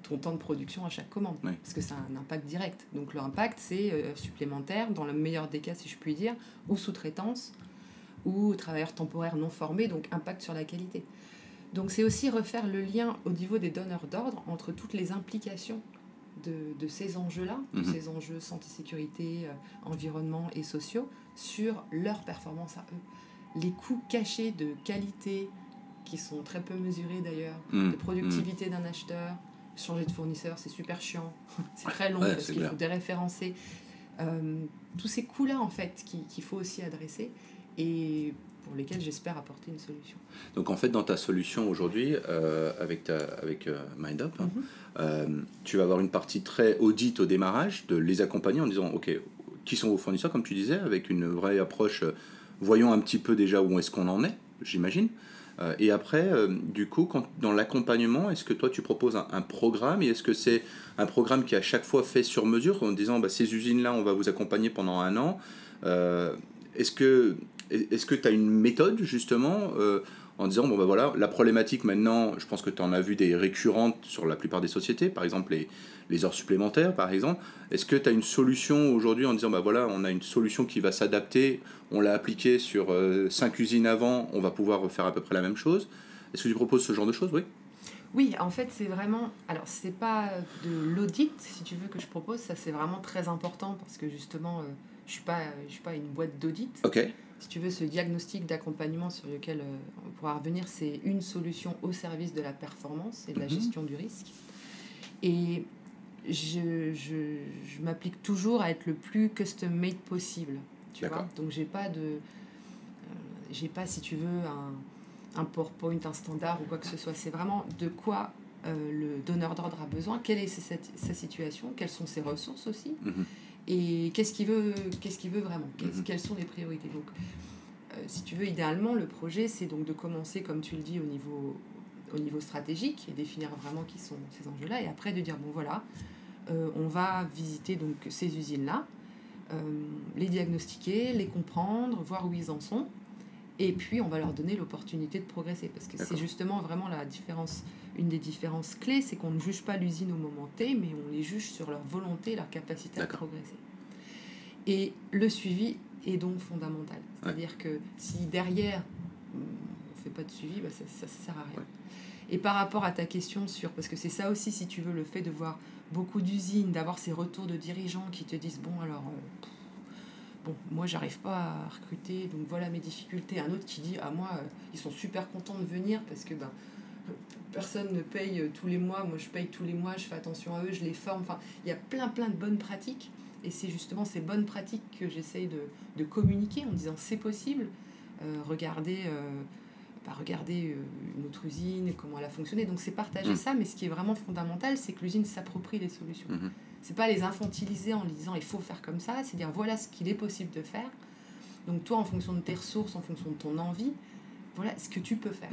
ton temps de production à chaque commande, parce que ça a un impact direct. Donc l'impact, c'est supplémentaire, dans le meilleur des cas, si je puis dire, ou sous-traitance, ou travailleurs temporaires non formés, donc impact sur la qualité. Donc c'est aussi refaire le lien au niveau des donneurs d'ordre entre toutes les implications de ces enjeux-là, de ces enjeux santé, sécurité, environnement et sociaux, sur leur performance à eux. Les coûts cachés de qualité, qui sont très peu mesurés d'ailleurs, de productivité d'un acheteur, changer de fournisseur, c'est super chiant, c'est très long parce qu'il faut déréférencer. Tous ces coûts-là, en fait, qu'il faut aussi adresser, et pour lesquels j'espère apporter une solution. Donc en fait, dans ta solution aujourd'hui, avec MindUp, tu vas avoir une partie très audit au démarrage, de les accompagner en disant, ok, qui sont vos fournisseurs, comme tu disais, avec une vraie approche, voyons un petit peu déjà où est-ce qu'on en est, j'imagine. Et après, du coup, dans l'accompagnement, est-ce que toi tu proposes un programme, et est-ce que c'est un programme qui est à chaque fois fait sur mesure, en disant, ces usines-là, on va vous accompagner pendant 1 an. Est-ce que tu as une méthode, justement, en disant, voilà, la problématique maintenant, je pense que tu en as vu des récurrentes sur la plupart des sociétés, par exemple les heures supplémentaires, par exemple. Est-ce que tu as une solution aujourd'hui en disant, voilà, on a une solution qui va s'adapter, on l'a appliquée sur 5 usines avant, on va pouvoir refaire à peu près la même chose? Est-ce que tu proposes ce genre de choses? Oui, en fait, c'est vraiment... Alors, c'est pas de l'audit, si tu veux, que je propose. Ça, c'est vraiment très important parce que, justement, je suis pas une boîte d'audit. Ok. Si tu veux, ce diagnostic d'accompagnement sur lequel on pourra revenir, c'est une solution au service de la performance et de la gestion du risque. Et je m'applique toujours à être le plus custom-made possible. Tu vois ? Donc, j'ai pas, si tu veux, un PowerPoint, un standard ou quoi que ce soit. C'est vraiment de quoi le donneur d'ordre a besoin, quelle est sa situation, quelles sont ses ressources aussi. Et qu'est-ce qu'il veut vraiment, quelles sont les priorités. Donc, si tu veux, idéalement, le projet, c'est donc de commencer, comme tu le dis, au niveau stratégique et définir vraiment qui sont ces enjeux-là. Et après, de dire, bon, voilà, on va visiter donc ces usines-là, les diagnostiquer, les comprendre, voir où ils en sont. Et puis, on va leur donner l'opportunité de progresser. Parce que c'est justement vraiment la différence, une des différences clés, c'est qu'on ne juge pas l'usine au moment T, mais on les juge sur leur volonté, leur capacité à progresser. Et le suivi est donc fondamental. C'est-à-dire que si derrière, on ne fait pas de suivi, bah ça ne sert à rien. Et par rapport à ta question sur... Parce que c'est ça aussi, si tu veux, le fait de voir beaucoup d'usines, d'avoir ces retours de dirigeants qui te disent, bon, alors... Bon, moi, j'arrive pas à recruter, donc voilà mes difficultés. Un autre qui dit, moi, ils sont super contents de venir parce que personne ne paye tous les mois. Moi, je paye tous les mois, je fais attention à eux, je les forme. Enfin, il y a plein de bonnes pratiques. Et c'est justement ces bonnes pratiques que j'essaye de communiquer en disant, c'est possible. Regardez une autre usine, comment elle a fonctionné. Donc, c'est partager ça. Mais ce qui est vraiment fondamental, c'est que l'usine s'approprie les solutions. C'est pas les infantiliser en disant il faut faire comme ça, c'est dire voilà ce qu'il est possible de faire. Donc toi, en fonction de tes ressources, en fonction de ton envie, voilà ce que tu peux faire.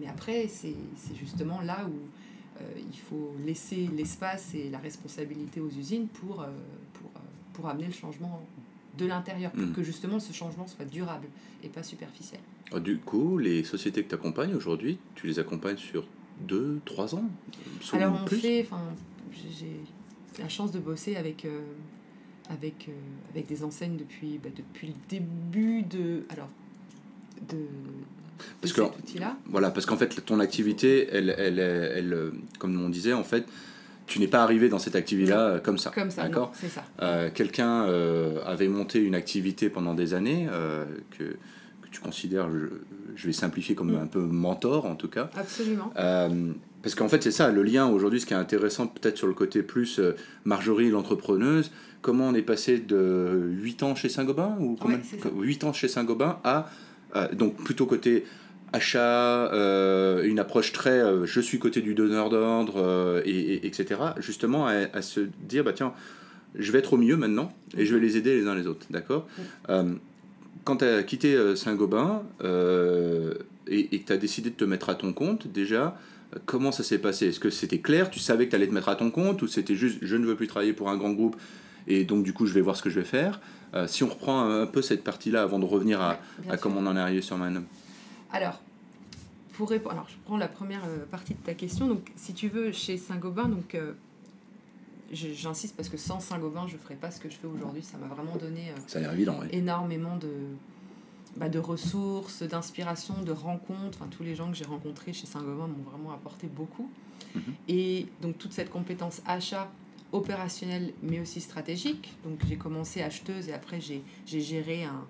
Mais après, c'est justement là où il faut laisser l'espace et la responsabilité aux usines pour amener le changement de l'intérieur, pour que justement ce changement soit durable et pas superficiel. Du coup, les sociétés que tu accompagnes aujourd'hui, tu les accompagnes sur 2-3 ans? Alors j'ai la chance de bosser avec des enseignes depuis le début de cet outil-là. Voilà, parce qu'en fait, ton activité, elle, comme on disait, en fait, tu n'es pas arrivé dans cette activité-là comme ça. Comme ça, d'accord ? Non, c'est ça. Quelqu'un avait monté une activité pendant des années que tu considères, je vais simplifier comme un peu mentor en tout cas. Absolument. Parce qu'en fait, c'est ça, le lien aujourd'hui, ce qui est intéressant peut-être sur le côté plus Marjorie, l'entrepreneuse, comment on est passé de 8 ans chez Saint-Gobain, ou 8 ans chez Saint-Gobain à, donc plutôt côté achat, une approche très, je suis côté du donneur d'ordre, etc., justement à se dire, tiens, je vais être au milieu maintenant, et je vais les aider les uns les autres, d'accord ? Quand tu as quitté Saint-Gobain et que tu as décidé de te mettre à ton compte, déjà, comment ça s'est passé ? Est-ce que c'était clair ? Tu savais que tu allais te mettre à ton compte ? Ou c'était juste, je ne veux plus travailler pour un grand groupe et donc du coup, je vais voir ce que je vais faire ? Si on reprend un peu cette partie-là avant de revenir à comment on en est arrivé sur Magnum. Alors, je prends la première partie de ta question. Donc, si tu veux, chez Saint-Gobain, donc... J'insiste parce que sans Saint-Gobain, je ne ferais pas ce que je fais aujourd'hui. Ça m'a vraiment donné ça a l'air évident, énormément de ressources, d'inspiration, de rencontres. Enfin, tous les gens que j'ai rencontrés chez Saint-Gobain m'ont vraiment apporté beaucoup. Et donc, toute cette compétence achat opérationnelle, mais aussi stratégique. Donc, j'ai commencé acheteuse et après, j'ai géré un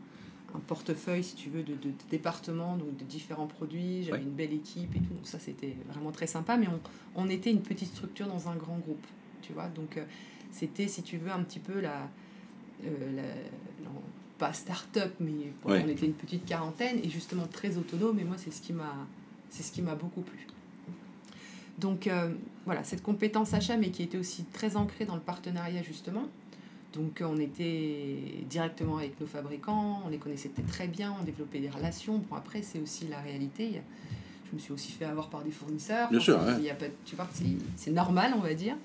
portefeuille, si tu veux, de départements, donc de différents produits. J'avais une belle équipe et tout. Donc, ça, c'était vraiment très sympa. Mais on était une petite structure dans un grand groupe. Tu vois, donc c'était, si tu veux, un petit peu pas start-up, mais on était une petite quarantaine et justement très autonome. Et moi, c'est ce qui m'a beaucoup plu. Donc voilà, cette compétence achat, mais qui était aussi très ancrée dans le partenariat justement. Donc on était directement avec nos fabricants, on les connaissait très bien, on développait des relations. Bon, après, c'est aussi la réalité. Je me suis aussi fait avoir par des fournisseurs. Bien sûr, il y a pas, tu vois, c'est normal, on va dire.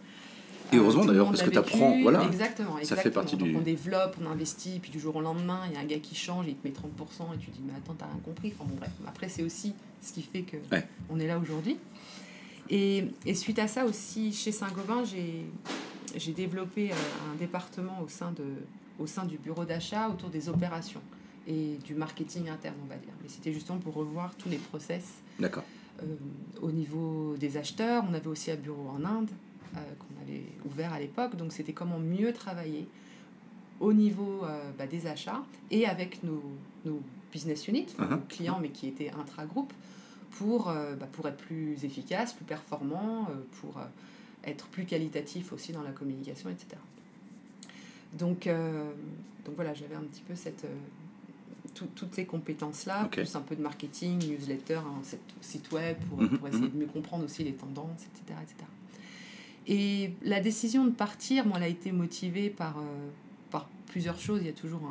Et heureusement d'ailleurs, parce que tu apprends, voilà, exactement. Ça fait partie donc on développe, on investit, puis du jour au lendemain, il y a un gars qui change, il te met 30%, et tu dis, mais attends, t'as rien compris. Enfin bon, bref, après, c'est aussi ce qui fait qu'on est là aujourd'hui. Et suite à ça aussi, chez Saint-Gobain, j'ai développé un département au sein du bureau d'achat autour des opérations et du marketing interne, on va dire. Mais c'était justement pour revoir tous les process. D'accord. Au niveau des acheteurs, on avait aussi un bureau en Inde, qu'on avait ouvert à l'époque, donc c'était comment mieux travailler au niveau des achats et avec nos business units, nos clients, mais qui étaient intra-groupe, pour être plus efficace, plus performant, pour être plus qualitatif aussi dans la communication, etc. Donc voilà, j'avais un petit peu toutes ces compétences-là, plus un peu de marketing, newsletter, site web, pour essayer de mieux comprendre aussi les tendances, etc. etc. Et la décision de partir, elle a été motivée par plusieurs choses. Il y a toujours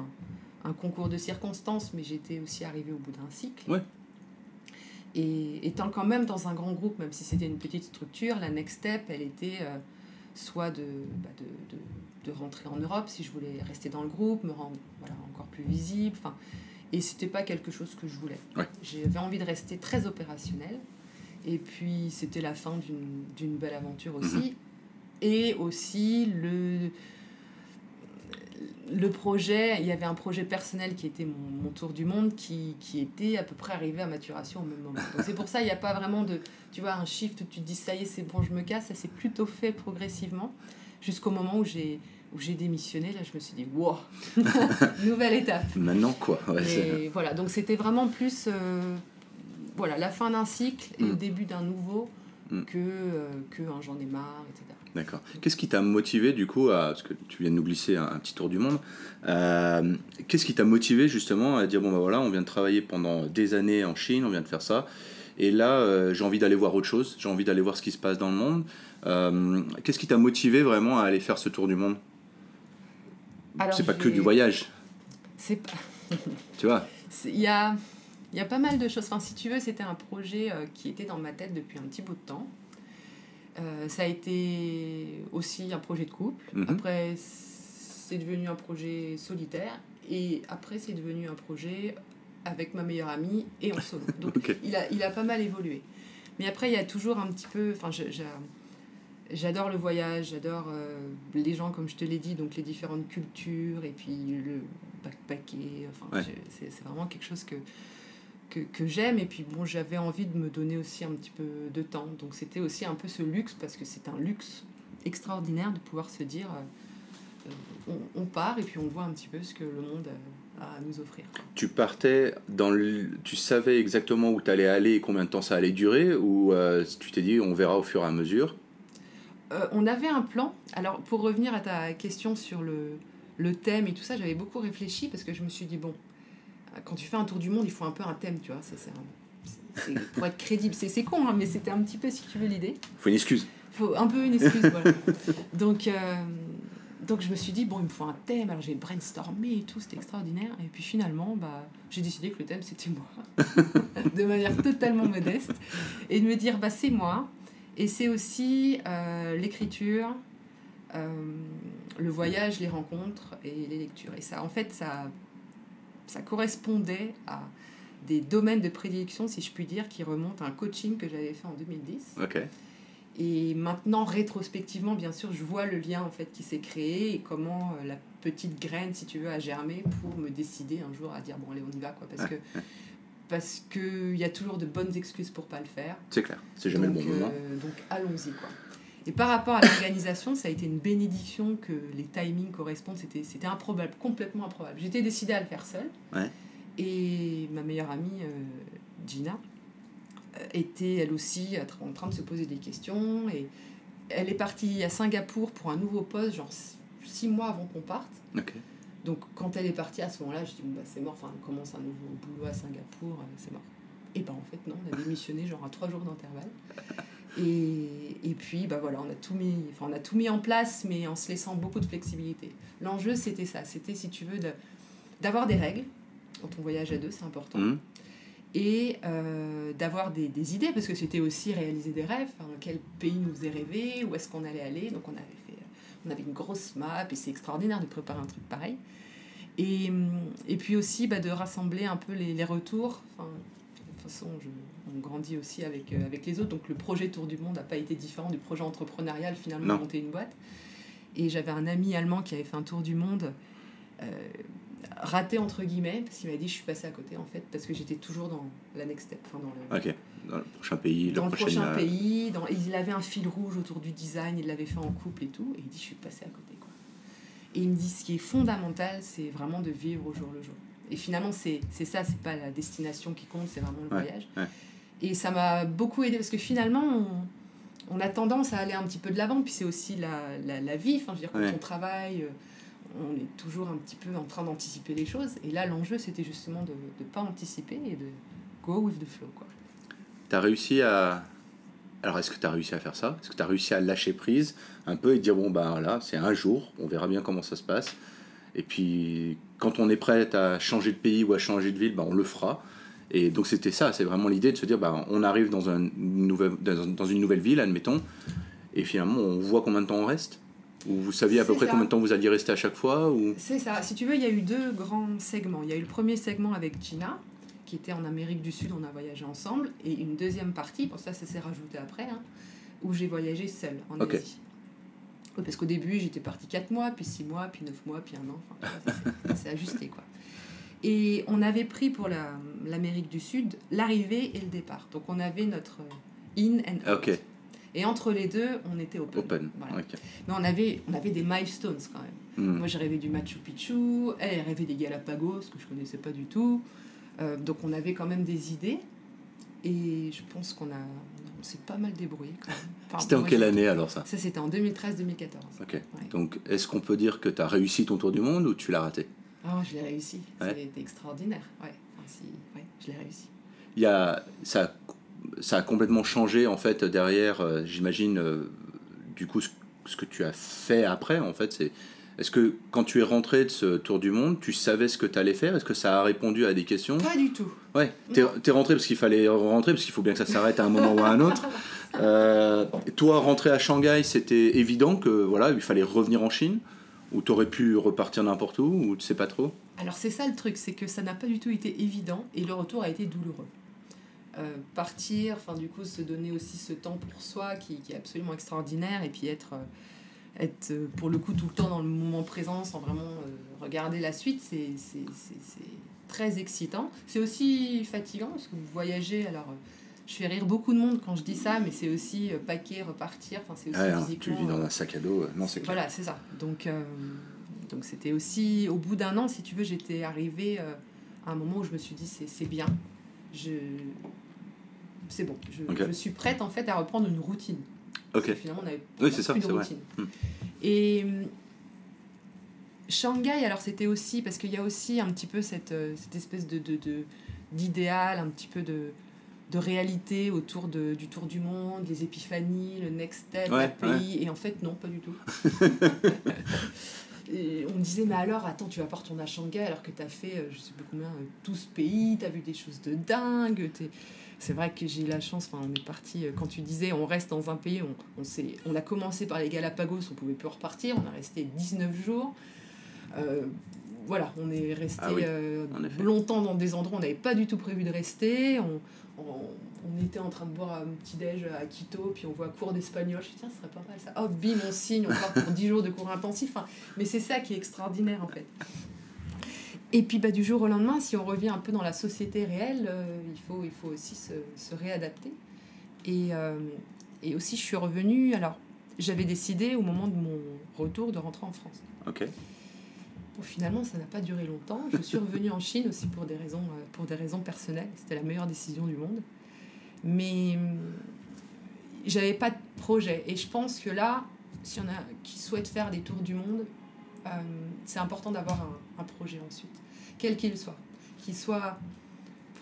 un concours de circonstances, mais j'étais aussi arrivée au bout d'un cycle. Ouais. Et étant quand même dans un grand groupe, même si c'était une petite structure, la next step, elle était soit de rentrer en Europe si je voulais rester dans le groupe, me rendre encore plus visible. Et c'était pas quelque chose que je voulais. Ouais. J'avais envie de rester très opérationnelle. Et puis c'était la fin d'une belle aventure aussi. Et aussi le projet, il y avait un projet personnel qui était mon tour du monde qui était à peu près arrivé à maturation au même moment. Donc c'est pour ça il n'y a pas vraiment un shift où tu te dis ça y est, c'est bon, je me casse. Ça s'est plutôt fait progressivement jusqu'au moment où j'ai démissionné. Là je me suis dit wow, nouvelle étape. Maintenant quoi. Et voilà, donc c'était vraiment plus la fin d'un cycle et le début d'un nouveau que j'en ai marre, etc. D'accord. Qu'est-ce qui t'a motivé du coup parce que tu viens de nous glisser un petit tour du monde, qu'est-ce qui t'a motivé justement à dire on vient de travailler pendant des années en Chine, on vient de faire ça, et là j'ai envie d'aller voir autre chose, j'ai envie d'aller voir ce qui se passe dans le monde. Qu'est-ce qui t'a motivé vraiment à aller faire ce tour du monde? Alors, c'est pas que du voyage. C'est pas... Tu vois, il y a pas mal de choses. Enfin, si tu veux, c'était un projet qui était dans ma tête depuis un petit bout de temps. Ça a été aussi un projet de couple. Après, c'est devenu un projet solitaire. Et après, c'est devenu un projet avec ma meilleure amie et en solo. Donc, il a pas mal évolué. Mais après, il y a toujours un petit peu... Enfin, j'adore le voyage, j'adore les gens, comme je te l'ai dit, donc les différentes cultures, et puis le backpacker. Enfin, c'est vraiment quelque chose que j'aime. Et puis bon, j'avais envie de me donner aussi un petit peu de temps, donc c'était aussi un peu ce luxe, parce que c'est un luxe extraordinaire de pouvoir se dire on part et puis on voit un petit peu ce que le monde a à nous offrir. Tu partais tu savais exactement où tu allais aller et combien de temps ça allait durer, ou tu t'es dit on verra au fur et à mesure? On avait un plan. Alors pour revenir à ta question sur le thème et tout ça, j'avais beaucoup réfléchi, parce que je me suis dit quand tu fais un tour du monde, il faut un peu un thème, tu vois. C'est pour être crédible. C'est con, hein, mais c'était un petit peu, si tu veux, l'idée. Il faut une excuse. Il faut un peu une excuse, voilà. Donc je me suis dit, il me faut un thème. Alors j'ai brainstormé et tout, c'était extraordinaire. Et puis finalement, j'ai décidé que le thème, c'était moi. De manière totalement modeste. Et de me dire, c'est moi. Et c'est aussi l'écriture, le voyage, les rencontres et les lectures. Et ça, en fait, ça correspondait à des domaines de prédilection, si je puis dire, qui remontent à un coaching que j'avais fait en 2010. Okay. Et maintenant, rétrospectivement, bien sûr, je vois le lien en fait qui s'est créé et comment la petite graine, si tu veux, a germé pour me décider un jour à dire allez, on y va, quoi, parce que y a toujours de bonnes excuses pour pas le faire. C'est clair, c'est jamais le bon moment. Donc allons-y, quoi. Et par rapport à l'organisation, ça a été une bénédiction que les timings correspondent. C'était improbable, complètement improbable. J'étais décidée à le faire seule. Ouais. Et ma meilleure amie, Gina, était elle aussi en train de se poser des questions. Et elle est partie à Singapour pour un nouveau poste, genre 6 mois avant qu'on parte. Okay. Donc quand elle est partie à ce moment-là, je dis c'est mort, on commence un nouveau boulot à Singapour, c'est mort. Et en fait non, on a démissionné genre à 3 jours d'intervalle. Et puis on a tout mis en place, mais en se laissant beaucoup de flexibilité. L'enjeu c'était ça, c'était, si tu veux, d'avoir des règles. Quand on voyage à deux, c'est important. Et d'avoir des idées, parce que c'était aussi réaliser des rêves. Quel pays nous faisait rêver, où est-ce qu'on allait aller. Donc on avait une grosse map, et c'est extraordinaire de préparer un truc pareil. Et puis aussi de rassembler un peu les retours. De toute façon, on grandit aussi avec les autres. Donc le projet Tour du Monde n'a pas été différent du projet entrepreneurial, finalement, de monter une boîte. Et j'avais un ami allemand qui avait fait un tour du monde raté, entre guillemets, parce qu'il m'a dit je suis passée à côté, en fait, parce que j'étais toujours dans la next step. Dans le prochain pays. Dans le prochain pays. Il avait un fil rouge autour du design, il l'avait fait en couple et tout. Et il dit je suis passée à côté, quoi. Et il me dit, ce qui est fondamental, c'est vraiment de vivre au jour le jour. Et finalement, c'est ça, c'est pas la destination qui compte, c'est vraiment le voyage. Ouais. Et ça m'a beaucoup aidé, parce que finalement, on a tendance à aller un petit peu de l'avant, puis c'est aussi la vie. Enfin, je veux dire, quand on travaille, on est toujours un petit peu en train d'anticiper les choses. Et là, l'enjeu, c'était justement de ne pas anticiper et de go with the flow, quoi. Tu as réussi à... Alors, est-ce que tu as réussi à faire ça? Est-ce que tu as réussi à lâcher prise un peu et dire, bon, ben là, c'est un jour, on verra bien comment ça se passe. Et puis, quand on est prêt à changer de pays ou à changer de ville, ben, on le fera. Et donc, c'était ça, c'est vraiment l'idée de se dire, ben, on arrive dans une nouvelle ville, admettons, et finalement, on voit combien de temps on reste? Ou vous saviez à peu près combien de temps vous alliez rester à chaque fois ou... C'est ça. Si tu veux, il y a eu 2 grands segments. Il y a eu le premier segment avec Gina, qui était en Amérique du Sud, on a voyagé ensemble, et une deuxième partie, bon ça s'est rajouté après, hein, où j'ai voyagé seule en Asie. Oui, parce qu'au début, j'étais partie 4 mois, puis 6 mois, puis 9 mois, puis 1 an, enfin, ça s'est ajusté, quoi. Et on avait pris pour l'Amérique du Sud l'arrivée et le départ. Donc on avait notre in and out. Et entre les deux, on était open. Voilà. Mais on avait des milestones quand même. Moi, j'ai rêvé du Machu Picchu, elle rêvait des Galapagos, que je connaissais pas du tout. Donc on avait quand même des idées et je pense qu'on s'est pas mal débrouillé quand même. Enfin, c'était en quelle année alors ça? Ça c'était en 2013-2014. Ok. Ouais. Donc est-ce qu'on peut dire que tu as réussi ton tour du monde ou tu l'as raté? Oh, je l'ai réussi. C'était extraordinaire. Ouais. Enfin, je l'ai réussi. Ça a complètement changé en fait derrière, j'imagine, du coup ce que tu as fait après en fait c'est... Est-ce que quand tu es rentré de ce tour du monde, tu savais ce que tu allais faire? Est-ce que ça a répondu à des questions? Pas du tout. Ouais, t'es rentré parce qu'il fallait rentrer, parce qu'il faut bien que ça s'arrête à un moment ou à un autre. Toi, rentrer à Shanghai, c'était évident que voilà, il fallait revenir en Chine? Ou t'aurais pu repartir n'importe où? Ou tu sais pas trop? Alors c'est ça le truc, c'est que ça n'a pas du tout été évident et le retour a été douloureux. Partir, enfin du coup se donner aussi ce temps pour soi qui est absolument extraordinaire et puis être pour le coup tout le temps dans le moment présent sans vraiment regarder la suite, c'est très excitant. C'est aussi fatigant parce que vous voyagez, alors je fais rire beaucoup de monde quand je dis ça, mais c'est aussi paquer, repartir, enfin c'est aussi physiquement... Tu vis dans un sac à dos, non c'est clair. Voilà, c'est ça. Donc c'était aussi, au bout d'1 an, si tu veux, j'étais arrivée à un moment où je me suis dit c'est bien, c'est bon, je suis prête en fait à reprendre une routine. Finalement, on avait plus de routine. Et Shanghai, alors c'était aussi, parce qu'il y a aussi un petit peu cette espèce d'idéal, un petit peu de réalité autour du tour du monde, les épiphanies, le next step, le pays, et en fait non, pas du tout. Et on me disait, mais alors, attends, tu vas pas retourner à Shanghai alors que tu as fait, je sais pas combien, 12 pays, tu as vu des choses de dingue. C'est vrai que j'ai eu la chance, on est parti, quand tu disais, on reste dans un pays, on a commencé par les Galapagos, on pouvait plus repartir, on a resté 19 jours. Voilà, on est resté longtemps dans des endroits où on n'avait pas du tout prévu de rester. On était en train de boire un petit déj à Quito, puis on voit cours d'espagnol. Je me dis, tiens, ce serait pas mal ça. Oh, bim, on signe, on part pour 10 jours de cours intensifs. Mais c'est ça qui est extraordinaire, en fait. Et puis, du jour au lendemain, si on revient un peu dans la société réelle, il faut aussi se réadapter. Et aussi, je suis revenue... Alors, j'avais décidé, au moment de mon retour, de rentrer en France. Ok. Bon, finalement, ça n'a pas duré longtemps. Je suis revenue en Chine aussi pour des raisons personnelles. C'était la meilleure décision du monde. Mais j'avais pas de projet. Et je pense que là, s'il y en a qui souhaitent faire des tours du monde, c'est important d'avoir un projet ensuite, quel qu'il soit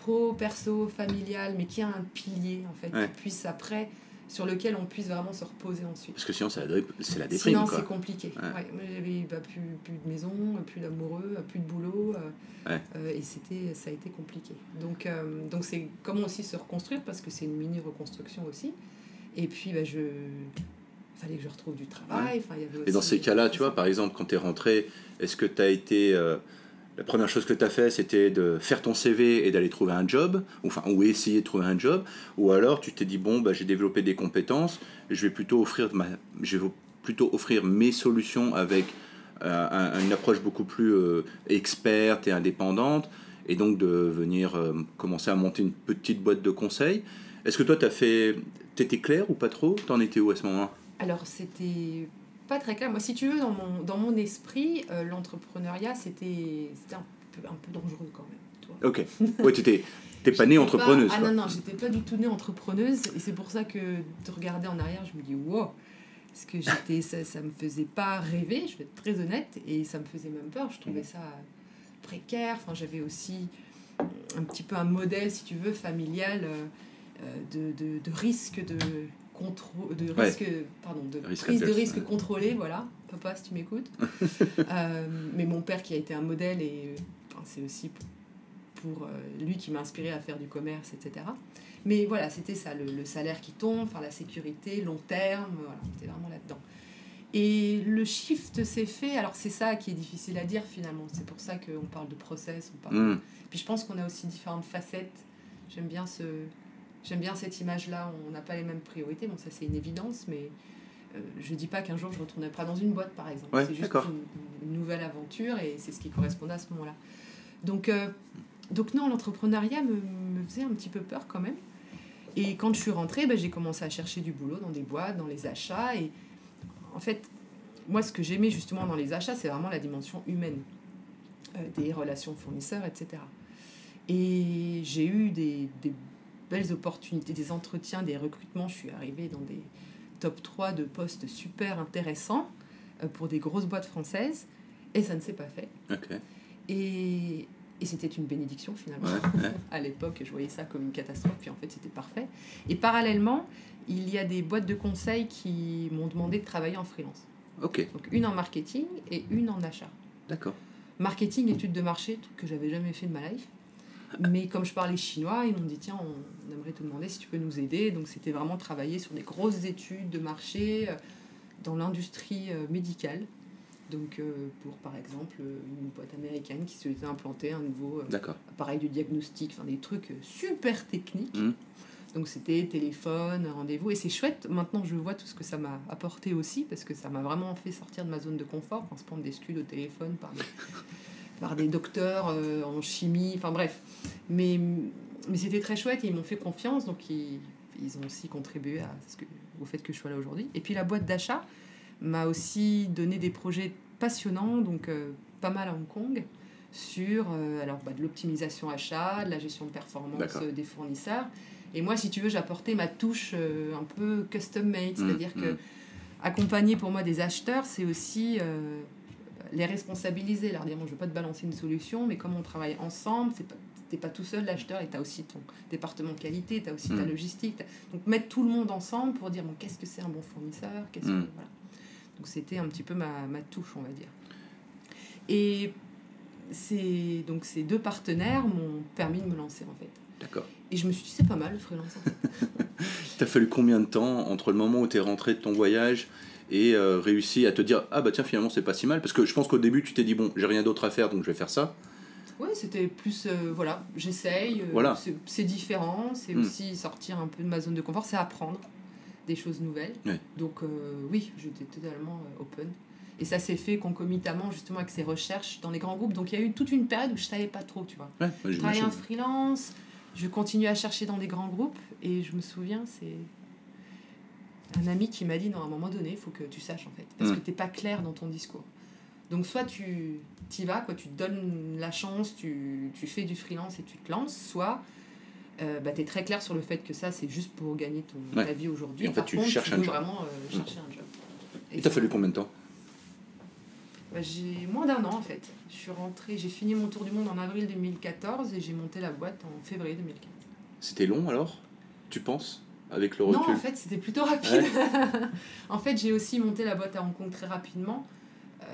pro, perso, familial, mais qui a un pilier en fait, qui puisse après, sur lequel on puisse vraiment se reposer ensuite. Parce que sinon c'est la déprime. Sinon c'est compliqué. Moi j'avais plus de maison, plus d'amoureux, plus de boulot, et ça a été compliqué. Donc c'est comment aussi se reconstruire, parce que c'est une mini reconstruction aussi. Et puis fallait que je retrouve du travail. Il y avait aussi... Et dans ces cas-là, tu vois, par exemple, quand tu es rentré, est-ce que tu as été... la première chose que tu as fait, c'était de faire ton CV et d'aller trouver un job, ou essayer de trouver un job, ou alors tu t'es dit, j'ai développé des compétences, je vais plutôt offrir mes solutions avec une approche beaucoup plus experte et indépendante, et donc de venir commencer à monter une petite boîte de conseils. Est-ce que toi, t'étais clair ou pas trop? T'en étais où à ce moment-là? Alors, c'était pas très clair. Moi, si tu veux, dans mon esprit, l'entrepreneuriat, c'était un peu dangereux quand même. Toi. Ok. Ouais, t'es pas née entrepreneuse. Ah quoi. non, j'étais pas du tout née entrepreneuse. Et c'est pour ça que de regarder en arrière, je me dis, wow, parce que ça me faisait pas rêver, je vais être très honnête, et ça me faisait même peur. Je trouvais ça précaire. Enfin, j'avais aussi un petit peu un modèle, si tu veux, familial de risque de contrôle, de risque, pardon, de prise de risque contrôlée, voilà. Papa, si tu m'écoutes. Mais mon père qui a été un modèle, et c'est aussi pour lui qui m'a inspiré à faire du commerce, etc. Mais voilà, c'était ça, le salaire qui tombe, enfin, la sécurité, long terme, voilà, c'était vraiment là-dedans. Et le shift s'est fait, alors c'est ça qui est difficile à dire finalement, c'est pour ça qu'on parle de process, Puis je pense qu'on a aussi différentes facettes, j'aime bien cette image-là, on n'a pas les mêmes priorités, bon ça c'est une évidence, mais je dis pas qu'un jour je ne retournerai pas dans une boîte par exemple, c'est juste une nouvelle aventure et c'est ce qui correspondait à ce moment-là. Donc non, l'entrepreneuriat me faisait un petit peu peur quand même. Et quand je suis rentrée, j'ai commencé à chercher du boulot dans des boîtes, dans les achats. Et en fait, moi, ce que j'aimais justement dans les achats, c'est vraiment la dimension humaine, des relations fournisseurs, etc. Et j'ai eu des belles opportunités, des entretiens, des recrutements. Je suis arrivée dans des top 3 de postes super intéressants pour des grosses boîtes françaises. Et ça ne s'est pas fait. Okay. Et c'était une bénédiction finalement. Ouais. À l'époque, je voyais ça comme une catastrophe, puis en fait, c'était parfait. Et parallèlement, il y a des boîtes de conseil qui m'ont demandé de travailler en freelance. Ok. Donc une en marketing et une en achat. D'accord. Marketing, études de marché, truc que j'avais jamais fait de ma life. Mais comme je parlais chinois, ils m'ont dit tiens, on aimerait te demander si tu peux nous aider. Donc c'était vraiment travailler sur des grosses études de marché dans l'industrie médicale. Donc, pour par exemple une boîte américaine qui souhaitait implanter un nouveau appareil de diagnostic, enfin des trucs super techniques. Donc, c'était téléphone, rendez-vous. Et c'est chouette. Maintenant, je vois tout ce que ça m'a apporté aussi, parce que ça m'a vraiment fait sortir de ma zone de confort, se prendre des scuds au téléphone par des docteurs en chimie, enfin bref. Mais c'était très chouette et ils m'ont fait confiance, donc ils ont aussi contribué au fait que je sois là aujourd'hui. Et puis, la boîte d'achat m'a aussi donné des projets passionnants, donc pas mal à Hong Kong, sur de l'optimisation achat, de la gestion de performance des fournisseurs. Et moi, si tu veux, j'apportais ma touche un peu custom-made, c'est-à-dire que accompagner pour moi des acheteurs, c'est aussi les responsabiliser, leur dire bon, je ne veux pas te balancer une solution, mais comme on travaille ensemble, t'es pas tout seul l'acheteur, et tu as aussi ton département qualité, tu as aussi ta logistique. Donc mettre tout le monde ensemble pour dire bon, qu'est-ce que c'est un bon fournisseur, voilà. Donc c'était un petit peu ma touche, on va dire. Et donc ces deux partenaires m'ont permis de me lancer en fait. D'accord. Et je me suis dit c'est pas mal le freelance en fait. T'as fallu combien de temps entre le moment où t'es rentré de ton voyage et réussi à te dire ah bah tiens finalement c'est pas si mal, parce que je pense qu'au début tu t'es dit bon j'ai rien d'autre à faire donc je vais faire ça. Ouais, c'était plus j'essaye, c'est différent, c'est aussi sortir un peu de ma zone de confort, c'est apprendre des choses nouvelles. Ouais. Donc oui, j'étais totalement open. Et ça s'est fait concomitamment justement avec ces recherches dans les grands groupes. Donc il y a eu toute une période où je savais pas trop, tu vois. Ouais, je travaillais en freelance, je continuais à chercher dans des grands groupes et je me souviens, c'est un ami qui m'a dit non, à un moment donné, il faut que tu saches en fait, parce que t'es pas clair dans ton discours. Donc soit tu t'y vas, tu te donnes la chance, tu fais du freelance et tu te lances, soit tu es très clair sur le fait que ça c'est juste pour gagner ta vie aujourd'hui. Et en fait, tu cherches un job. Vraiment chercher un job. Et t'as fallu combien de temps ? J'ai moins d'un an en fait. Je suis rentrée, j'ai fini mon tour du monde en avril 2014 et j'ai monté la boîte en février 2015. C'était long alors, tu penses, avec le recul ? Non, en fait c'était plutôt rapide. Ouais. En fait j'ai aussi monté la boîte à Hong Kong très rapidement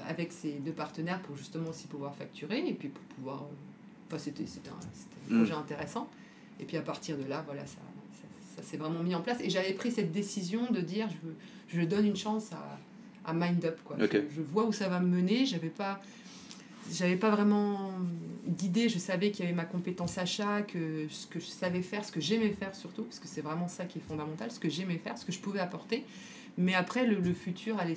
avec ces deux partenaires pour justement aussi pouvoir facturer et puis pour pouvoir... c'était un projet intéressant. Et puis à partir de là, voilà, ça s'est vraiment mis en place. Et j'avais pris cette décision de dire, je donne une chance à Mind Up, quoi. Okay. Je vois où ça va me mener. J'avais pas vraiment d'idée. Je savais qu'il y avait ma compétence achat, que ce que je savais faire, ce que j'aimais faire surtout, parce que c'est vraiment ça qui est fondamental, ce que j'aimais faire, ce que je pouvais apporter. Mais après, le futur allait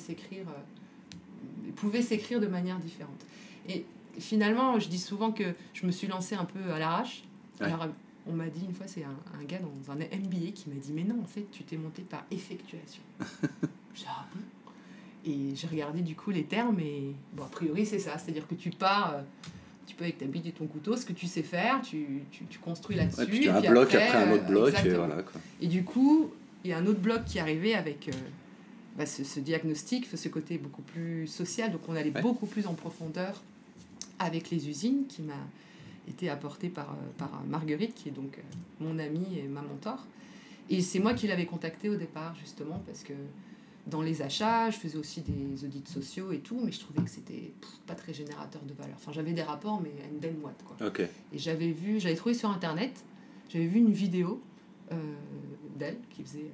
pouvait s'écrire de manière différente. Et finalement, je dis souvent que je me suis lancée un peu à l'arrache. Ouais. Alors, on m'a dit une fois, c'est un gars dans un MBA qui m'a dit mais non, en fait, tu t'es monté par effectuation. J'ai dit, ah bon ? Et j'ai regardé du coup les termes et bon, a priori c'est ça, c'est-à-dire que tu pars, tu peux avec ta bite et ton couteau, ce que tu sais faire, tu construis là-dessus. Ouais, puis tu as un bloc après un autre bloc et voilà quoi. Et du coup, il y a un autre bloc qui arrivait avec ce diagnostic, ce côté beaucoup plus social, donc on allait beaucoup plus en profondeur avec les usines qui m'a été apporté par Marguerite, qui est donc mon amie et ma mentor. Et c'est moi qui l'avais contactée au départ, justement, parce que dans les achats, je faisais aussi des audits sociaux et tout, mais je trouvais que c'était pas très générateur de valeur. Enfin, j'avais des rapports, mais à une belle moite, quoi. Okay. Et j'avais trouvé sur Internet, j'avais vu une vidéo d'elle qui faisait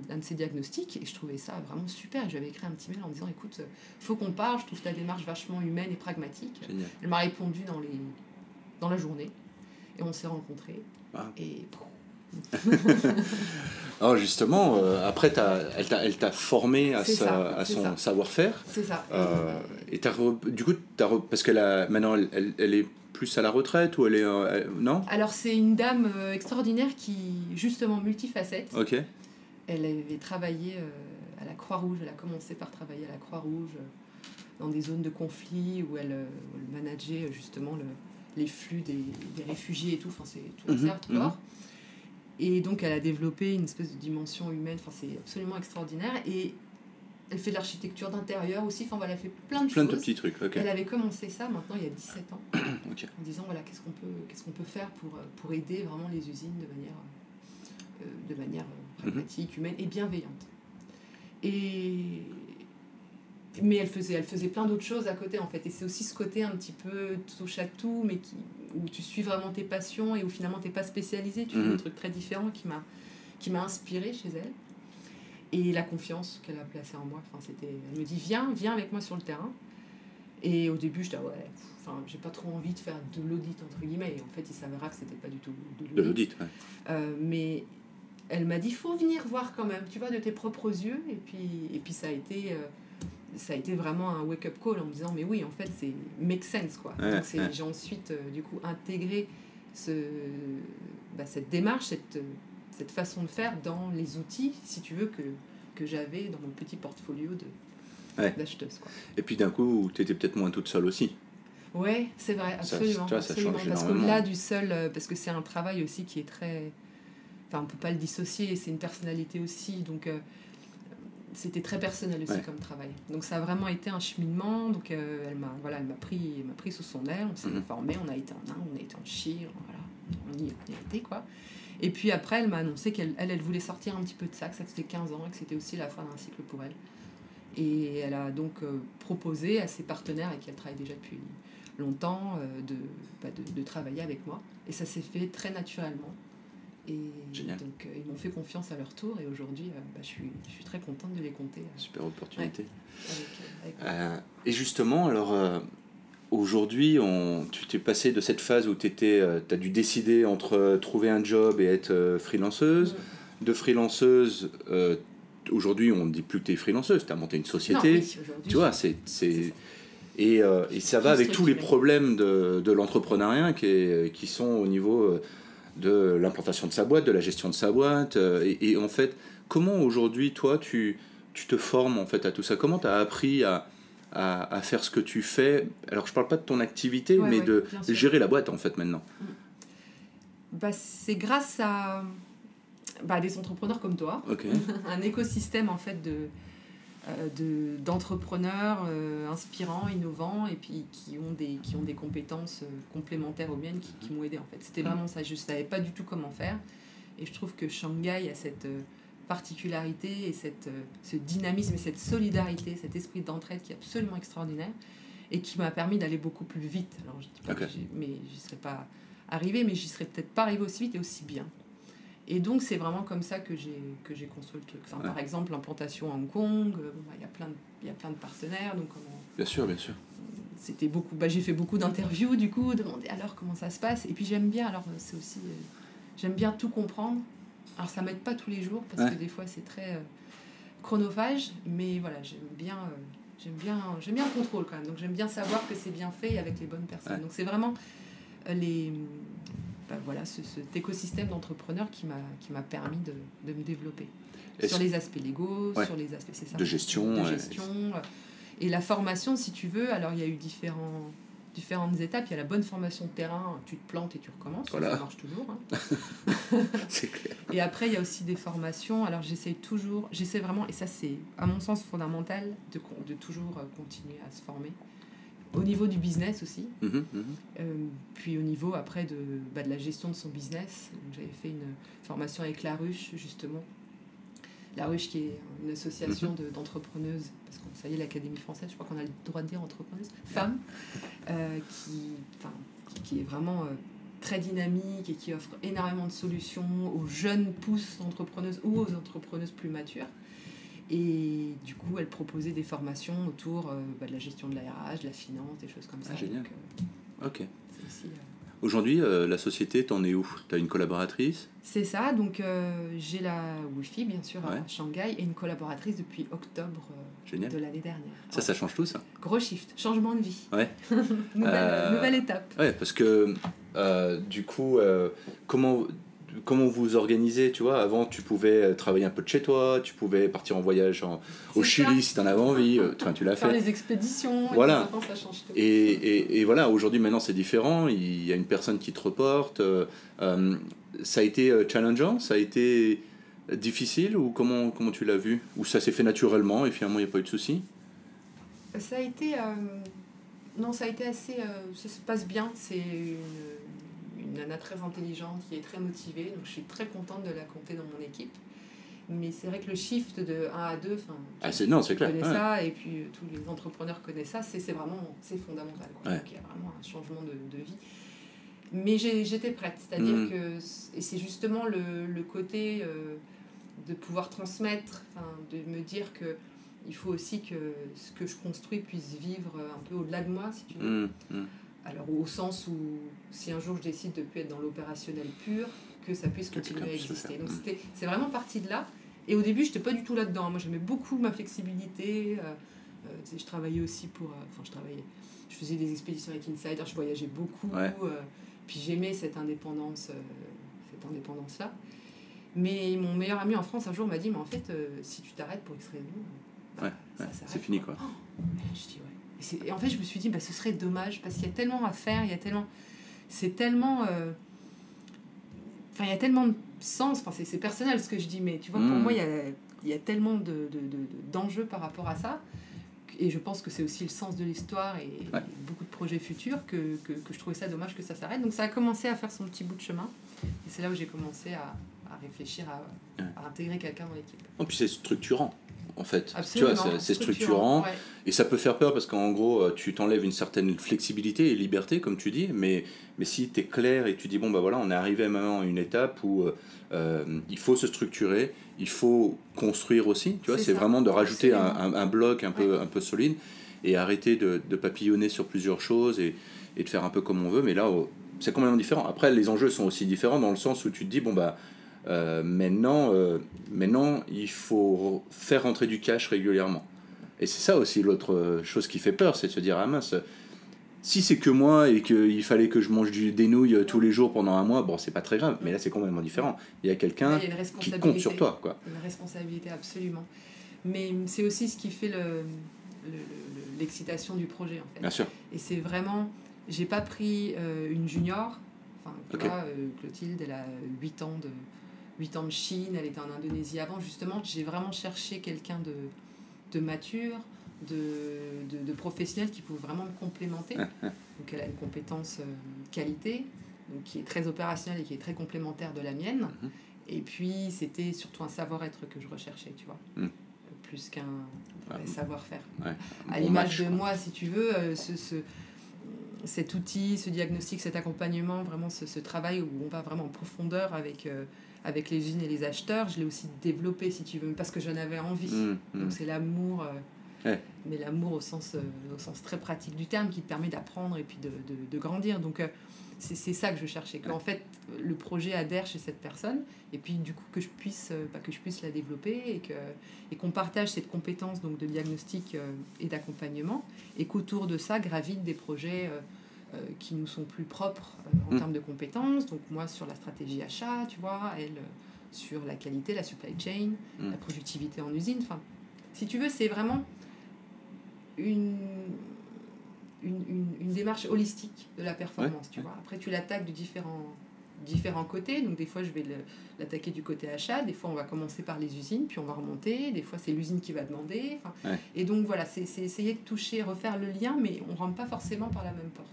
un de ses diagnostics, et je trouvais ça vraiment super. Je lui avais écrit un petit mail en disant, écoute, faut qu'on parle, je trouve ta démarche vachement humaine et pragmatique. Génial. Elle m'a répondu dans la journée, et on s'est rencontrés. Ah. Et... Alors justement, après, elle t'a formé à son savoir-faire. C'est ça. Et du coup, parce qu'elle maintenant, elle est plus à la retraite ou elle est... non ? Alors, c'est une dame extraordinaire qui, justement, multifacette. Ok. Elle avait travaillé à la Croix-Rouge. Elle a commencé par travailler à la Croix-Rouge dans des zones de conflit où elle manageait justement les flux des réfugiés et tout. Enfin, c'est tout assez hardcore. Et donc, elle a développé une espèce de dimension humaine. Enfin, c'est absolument extraordinaire. Et elle fait de l'architecture d'intérieur aussi. Enfin, voilà, elle fait plein de choses. Plein de petits trucs, ok. Elle avait commencé ça, maintenant, il y a 17 ans. Okay. En disant, voilà, qu'est-ce qu'on peut faire pour aider vraiment les usines de manière pragmatique, humaine et bienveillante. Mais elle faisait plein d'autres choses à côté, en fait. Et c'est aussi ce côté un petit peu touche à tout, mais où tu suis vraiment tes passions et où finalement tu n'es pas spécialisé. Tu fais des trucs très différents qui m'a inspirée chez elle. Et la confiance qu'elle a placée en moi. Enfin, elle me dit, viens avec moi sur le terrain. Et au début, je disais, j'ai pas trop envie de faire de l'audit, entre guillemets. Et en fait, il s'avéra que c'était pas du tout de l'audit. Ouais. Mais elle m'a dit, faut venir voir quand même, tu vois, de tes propres yeux. Et puis ça a été vraiment un wake-up call en me disant, mais oui, en fait, c'est make sense, quoi. Ouais, donc j'ai ensuite, du coup, intégré cette démarche, cette façon de faire dans les outils, si tu veux, que j'avais dans mon petit portfolio d'acheteuse, quoi. Et puis d'un coup, tu étais peut-être moins toute seule aussi. Ouais, c'est vrai, absolument. Ça absolument change parce énormément. qu'au-delà du seul, parce que c'est un travail aussi qui est très... Enfin, on peut pas le dissocier, c'est une personnalité aussi, donc c'était très personnel aussi comme travail. Donc ça a vraiment été un cheminement, donc elle m'a pris sous son aile, on s'est formé, on a été en Inde, on a été en Chine, voilà, on y a été, quoi. Et puis après, elle m'a annoncé qu'elle voulait sortir un petit peu de ça, que ça faisait 15 ans et que c'était aussi la fin d'un cycle pour elle. Et elle a donc proposé à ses partenaires avec qui elle travaille déjà depuis longtemps de travailler avec moi. Et ça s'est fait très naturellement. Et Génial. donc ils m'ont fait confiance à leur tour et aujourd'hui je suis très contente de les compter. Super opportunité. Avec et justement, alors aujourd'hui, tu t'es passé de cette phase où tu as dû décider entre trouver un job et être freelanceuse. De freelanceuse, aujourd'hui on ne dit plus que tu es freelanceuse, tu as monté une société. Non, oui, tu vois, et ça va avec tous les problèmes de l'entrepreneuriat qui sont au niveau de l'implantation de sa boîte, de la gestion de sa boîte. Et en fait, comment aujourd'hui, toi, tu te formes en fait à tout ça ? Comment tu as appris à faire ce que tu fais ? Alors, je ne parle pas de ton activité, mais de gérer la boîte en fait maintenant. C'est grâce à des entrepreneurs comme toi, un écosystème en fait d'entrepreneurs inspirants, innovants et puis qui ont des compétences complémentaires aux miennes qui m'ont aidé en fait. C'était vraiment ça, je savais pas du tout comment faire et je trouve que Shanghai a cette particularité et ce dynamisme et cette solidarité, cet esprit d'entraide qui est absolument extraordinaire et qui m'a permis d'aller beaucoup plus vite. Alors je dis pas que j'y serais pas arrivée, mais j'y serais peut-être pas arrivée aussi vite et aussi bien. Et donc, c'est vraiment comme ça que j'ai construit le truc. Enfin, par exemple, l'implantation à Hong Kong, il y a plein de partenaires. Donc, bien sûr. C'était beaucoup... j'ai fait beaucoup d'interviews, du coup, demander alors comment ça se passe. Et puis, j'aime bien, j'aime bien tout comprendre. Alors, ça m'aide pas tous les jours, parce que des fois, c'est très chronophage. Mais voilà, j'aime bien le contrôle, quand même. Donc, j'aime bien savoir que c'est bien fait avec les bonnes personnes. Donc, c'est vraiment cet écosystème d'entrepreneurs qui m'a permis de me développer. sur les aspects légaux, sur les aspects c'est ça, de gestion. Et la formation, si tu veux, alors il y a eu différentes étapes. Il y a la bonne formation de terrain, tu te plantes et tu recommences, ça marche toujours. C'est clair. Et après, il y a aussi des formations. Alors j'essaie vraiment, et ça c'est à mon sens fondamental, de toujours continuer à se former. Au niveau du business aussi, puis au niveau après de la gestion de son business. Donc, j'avais fait une formation avec La Ruche, justement. La Ruche qui est une association d'entrepreneuses, parce que ça y est, l'Académie française, je crois qu'on a le droit de dire entrepreneuses, femmes, qui est vraiment très dynamique et qui offre énormément de solutions aux jeunes pousses d'entrepreneuses ou aux entrepreneuses plus matures. Et du coup, elle proposait des formations autour de la gestion de la RH, de la finance, des choses comme ça. Génial. Donc, ok. C'est aussi, aujourd'hui, la société, t'en es où? Tu as une collaboratrice? C'est ça, donc j'ai la Wi-Fi, bien sûr, à Shanghai, et une collaboratrice depuis octobre de l'année dernière. Ça change tout, ça. Gros shift, changement de vie. Ouais. nouvelle étape. Ouais, parce que du coup, comment vous organisez, tu vois? Avant, tu pouvais travailler un peu de chez toi, tu pouvais partir en voyage au Chili si tu en avais envie, tu l'as fait. Faire les expéditions, voilà. Et maintenant, ça change tout. Et voilà, aujourd'hui, maintenant, c'est différent, il y a une personne qui te reporte. Ça a été challengeant, ça a été difficile, ou comment tu l'as vu? Ou ça s'est fait naturellement et finalement, il n'y a pas eu de soucis? Ça a été... Non, ça a été assez... ça se passe bien, c'est une nana très intelligente qui est très motivée, donc je suis très contente de la compter dans mon équipe. Mais c'est vrai que le shift de 1 à 2, c'est clair. Connais ça, et puis tous les entrepreneurs connaissent ça, c'est fondamental. Ouais. Donc il y a vraiment un changement de vie. Mais j'étais prête, c'est-à-dire que, et c'est justement le côté de pouvoir transmettre, de me dire que il faut aussi que ce que je construis puisse vivre un peu au-delà de moi, si tu veux. Alors au sens où si un jour je décide de ne plus être dans l'opérationnel pur, que ça puisse continuer à exister. Donc c'est vraiment parti de là. Et au début, je n'étais pas du tout là-dedans. Moi, j'aimais beaucoup ma flexibilité. Je travaillais aussi je faisais des expéditions avec Insider, je voyageais beaucoup. Puis j'aimais cette indépendance-là. Mais mon meilleur ami en France, un jour, m'a dit, mais en fait, si tu t'arrêtes pour X raison, c'est fini, quoi. Je dis, ouais. Et en fait, je me suis dit, ce serait dommage, parce qu'il y a tellement à faire, c'est tellement... il y a tellement de sens, c'est personnel ce que je dis, mais tu vois, pour moi, il y a tellement d'enjeux par rapport à ça, et je pense que c'est aussi le sens de l'histoire et beaucoup de projets futurs que je trouvais ça dommage que ça s'arrête. Donc ça a commencé à faire son petit bout de chemin, et c'est là où j'ai commencé à réfléchir à intégrer quelqu'un dans l'équipe. Et puis c'est structurant, en fait. Absolument, tu vois, c'est structurant, et ça peut faire peur parce qu'en gros, tu t'enlèves une certaine flexibilité et liberté, comme tu dis, mais si tu es clair et tu dis, on est arrivé maintenant à une étape où il faut se structurer, il faut construire aussi, tu vois, c'est vraiment de rajouter un bloc un peu solide et arrêter de papillonner sur plusieurs choses et de faire un peu comme on veut, mais là, c'est complètement différent. Après, les enjeux sont aussi différents dans le sens où tu te dis, maintenant, il faut faire rentrer du cash régulièrement. Et c'est ça aussi l'autre chose qui fait peur, c'est de se dire, ah mince, si c'est que moi et qu'il fallait que je mange des nouilles tous les jours pendant un mois, c'est pas très grave, mais là c'est complètement différent. Il y a quelqu'un qui compte sur toi, quoi. Une responsabilité, absolument. Mais c'est aussi ce qui fait l'excitation du projet, en fait. Bien sûr. Et c'est vraiment, j'ai pas pris une junior, Clotilde, elle a 8 ans de Chine, elle était en Indonésie avant, justement, j'ai vraiment cherché quelqu'un de mature, de professionnel qui pouvait vraiment me complémenter. Donc elle a une compétence qualité, donc qui est très opérationnelle et qui est très complémentaire de la mienne. Et puis c'était surtout un savoir-être que je recherchais, tu vois, plus qu'un savoir-faire. À l'image de moi, si tu veux, cet outil, ce diagnostic, cet accompagnement, vraiment ce travail où on va vraiment en profondeur avec les usines et les acheteurs, je l'ai aussi développé, si tu veux, parce que j'en avais envie. Donc c'est l'amour, mais l'amour au sens très pratique du terme, qui te permet d'apprendre et puis de grandir. Donc c'est ça que je cherchais, qu'en fait le projet adhère chez cette personne, et puis du coup que je puisse la développer et qu'on partage cette compétence donc de diagnostic et d'accompagnement, et qu'autour de ça gravitent des projets qui nous sont plus propres en termes de compétences. Donc moi sur la stratégie achat, tu vois, elle sur la qualité, la supply chain, la productivité en usine. Enfin, si tu veux, c'est vraiment une démarche holistique de la performance, tu vois. Après, tu l'attaques de différents côtés. Donc, des fois, je vais l'attaquer du côté achat. Des fois, on va commencer par les usines, puis on va remonter. Des fois, c'est l'usine qui va demander. Et donc, voilà, c'est essayer de toucher, refaire le lien, mais on ne rentre pas forcément par la même porte.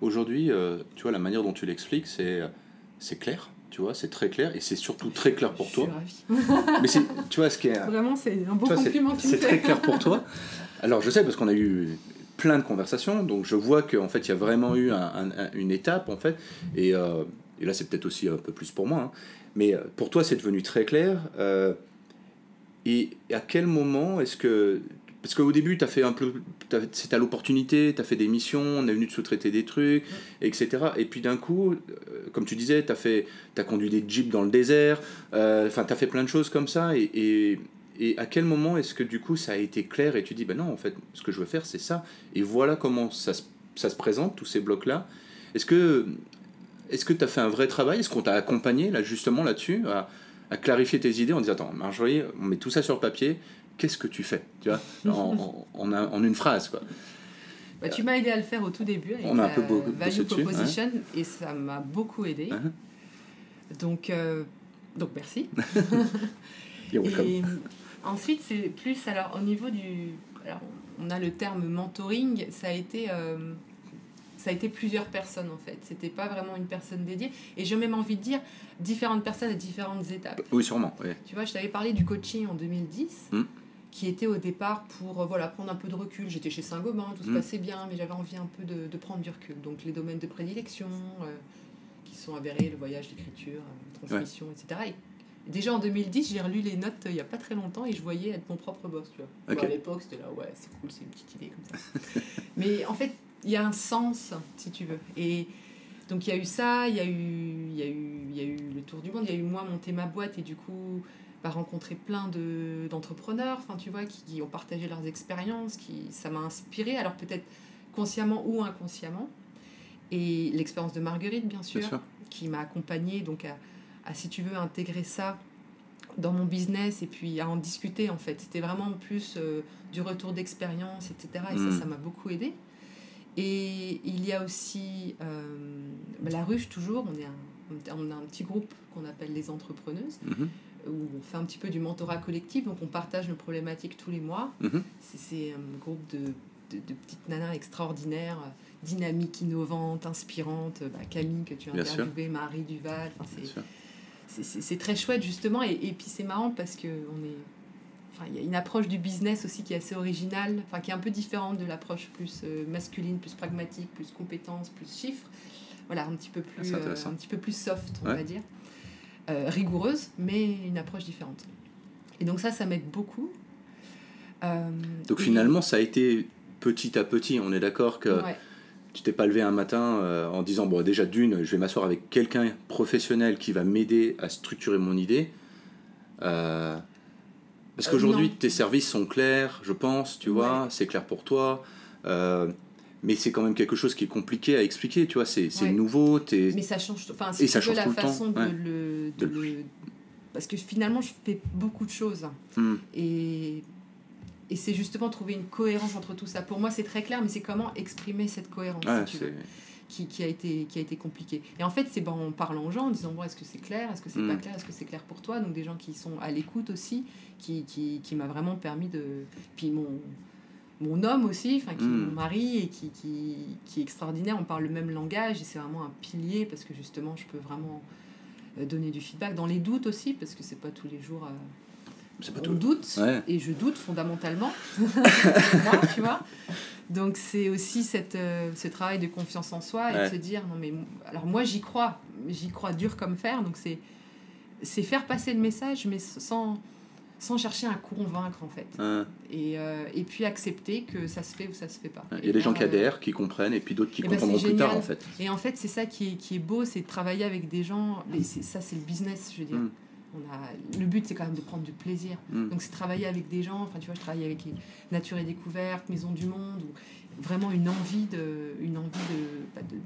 Aujourd'hui, tu vois, la manière dont tu l'expliques, c'est clair. Tu vois, c'est très clair et c'est surtout très clair pour toi. Je suis ravie. Mais tu vois, ce qui est... Vraiment, c'est un beau compliment que tu me fais. C'est très clair pour toi. Alors, je sais, parce qu'on a eu plein de conversations, donc je vois qu'en fait, il y a vraiment eu une étape, en fait, et là, c'est peut-être aussi un peu plus pour moi, hein. Mais pour toi, c'est devenu très clair. Et à quel moment est-ce que... Parce qu'au début, tu as fait un peu... C'était à l'opportunité, tu as fait des missions, on est venu te sous-traiter des trucs, etc. Et puis d'un coup, comme tu disais, tu as conduit des jeeps dans le désert, enfin, tu as fait plein de choses comme ça. Et à quel moment est-ce que du coup, ça a été clair et tu dis, ben non, en fait, ce que je veux faire, c'est ça. Et voilà comment ça se présente, tous ces blocs-là. Est-ce que tu as fait un vrai travail? Est-ce qu'on t'a accompagné là, justement là-dessus, à clarifier tes idées en disant, attends, Marjorie, on met tout ça sur le papier, qu'est-ce que tu fais, tu vois, en une phrase, quoi. Bah, tu m'as aidé à le faire au tout début avec on a un peu Value Proposition, et ça m'a beaucoup aidé. Donc merci. Et ensuite, c'est plus, alors au niveau du... Alors, on a le terme mentoring, ça a été plusieurs personnes en fait. C'était pas vraiment une personne dédiée. Et j'ai même envie de dire différentes personnes à différentes étapes. Oui, sûrement. Oui. Tu vois, je t'avais parlé du coaching en 2010, qui était au départ pour prendre un peu de recul. J'étais chez Saint-Gobain, tout se passait bien, mais j'avais envie un peu de prendre du recul. Donc les domaines de prédilection qui sont avérés, le voyage, l'écriture, la transmission, etc. Et déjà en 2010, j'ai relu les notes il n'y a pas très longtemps et je voyais être mon propre boss. Tu vois. Bon, à l'époque, c'était là, ouais, c'est cool, c'est une petite idée comme ça. Mais en fait, il y a un sens, si tu veux. Et donc, il y a eu ça, il y a eu le tour du monde, il y a eu moi monter ma boîte et du coup, rencontrer plein d'entrepreneurs, enfin, tu vois, qui ont partagé leurs expériences, ça m'a inspiré, alors peut-être consciemment ou inconsciemment. Et l'expérience de Marguerite, bien sûr, qui m'a accompagnée donc à, si tu veux, intégrer ça dans mon business et puis à en discuter, en fait. C'était vraiment plus du retour d'expérience, etc. Et ça m'a beaucoup aidé. Et il y a aussi la ruche, toujours. On a un petit groupe qu'on appelle les entrepreneuses, où on fait un petit peu du mentorat collectif. Donc, on partage nos problématiques tous les mois. C'est un groupe de petites nanas extraordinaires, dynamiques, innovantes, inspirantes. Camille, que tu as interviewée, Marie Duval. C'est très chouette, justement. Et puis, c'est marrant parce que il y a une approche du business aussi qui est assez originale, qui est un peu différente de l'approche plus masculine, plus pragmatique, plus compétence, plus chiffres. Voilà, un petit peu plus soft, on va dire. Rigoureuse, mais une approche différente. Et donc ça m'aide beaucoup. Donc finalement, ça a été petit à petit. On est d'accord que tu t'es pas levé un matin en disant, bon, déjà d'une, je vais m'asseoir avec quelqu'un professionnel qui va m'aider à structurer mon idée. Parce qu'aujourd'hui, tes services sont clairs, je pense, tu vois, c'est clair pour toi. Mais c'est quand même quelque chose qui est compliqué à expliquer, tu vois, c'est nouveau. Mais ça change, si tu veux, la façon de le... Parce que finalement, je fais beaucoup de choses. Et c'est justement trouver une cohérence entre tout ça. Pour moi, c'est très clair, mais c'est comment exprimer cette cohérence, si tu veux, qui a été compliqué. Et en fait, c'est en parlant aux gens, en disant, bon, est-ce que c'est clair, est-ce que c'est pas clair, est-ce que c'est clair pour toi? Donc des gens qui sont à l'écoute aussi, qui m'a vraiment permis de... Puis mon homme aussi, qui est mon mari et qui est extraordinaire, on parle le même langage et c'est vraiment un pilier parce que justement je peux vraiment donner du feedback dans les doutes aussi, parce que c'est pas tous les jours on doute, et je doute fondamentalement moi, tu vois. Donc c'est aussi ce travail de confiance en soi et de se dire non mais alors moi j'y crois dur comme fer, donc c'est faire passer le message mais sans chercher à convaincre, en fait. Et puis accepter que ça se fait ou ça se fait pas. Il y a des gens qui adhèrent, qui comprennent, et puis d'autres qui comprendront plus tard, en fait. Et en fait, c'est ça qui est beau, c'est de travailler avec des gens. Ça, c'est le business, je veux dire. Le but, c'est quand même de prendre du plaisir. Donc, c'est travailler avec des gens. Enfin, tu vois, je travaille avec Nature et Découverte, Maison du Monde, où vraiment une envie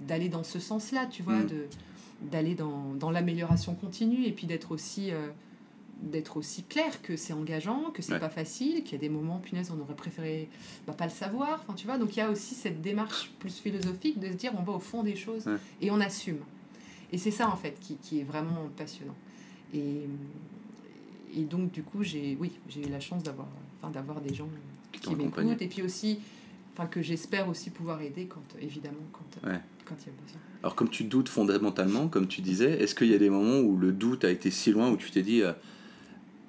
d'aller dans ce sens-là, tu vois, d'aller dans l'amélioration continue et puis d'être aussi clair que c'est engageant, que c'est pas facile, qu'il y a des moments, punaise, on aurait préféré pas le savoir. Enfin, tu vois, donc il y a aussi cette démarche plus philosophique de se dire on va au fond des choses et on assume. Et c'est ça en fait qui est vraiment passionnant. Et donc du coup j'ai eu la chance d'avoir des gens qui m'écoutent et puis aussi que j'espère aussi pouvoir aider quand il y a besoin. Alors comme tu doutes fondamentalement, comme tu disais, est-ce qu'il y a des moments où le doute a été si loin où tu t'es dit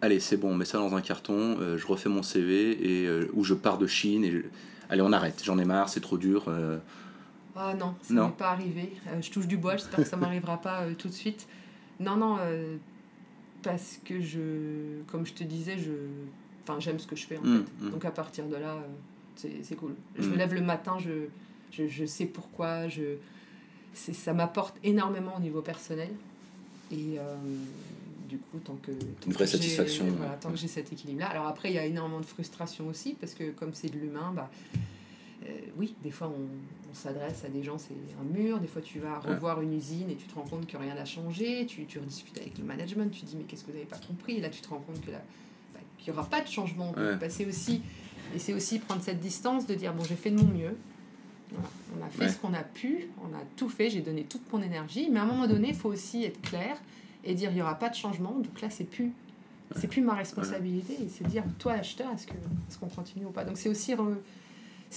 allez c'est bon, on met ça dans un carton, je refais mon CV et où je pars de Chine et allez on arrête, j'en ai marre, c'est trop dur. Ah non, ça m'est pas arrivé. Je touche du bois, j'espère que ça m'arrivera pas tout de suite. Non, parce que comme je te disais, j'aime ce que je fais en fait. Donc à partir de là, c'est cool. Je me lève le matin, je sais pourquoi, ça m'apporte énormément au niveau personnel. Et du coup, tant que satisfaction. Tant que j'ai cet équilibre-là. Alors après, il y a énormément de frustration aussi, parce que comme c'est de l'humain, oui, des fois on s'adresse à des gens, c'est un mur. Des fois tu vas revoir une usine et tu te rends compte que rien n'a changé. Tu rediscutes avec le management, tu te dis mais qu'est-ce que vous n'avez pas compris. Et là tu te rends compte qu'il n'y aura pas de changement. Et c'est aussi prendre cette distance de dire bon, j'ai fait de mon mieux. Voilà. On a fait ce qu'on a pu, on a tout fait, j'ai donné toute mon énergie. Mais à un moment donné, il faut aussi être clair et dire il n'y aura pas de changement. Donc là, c'est plus ma responsabilité. Et c'est dire toi acheteur, est-ce qu'on continue ou pas. Donc c'est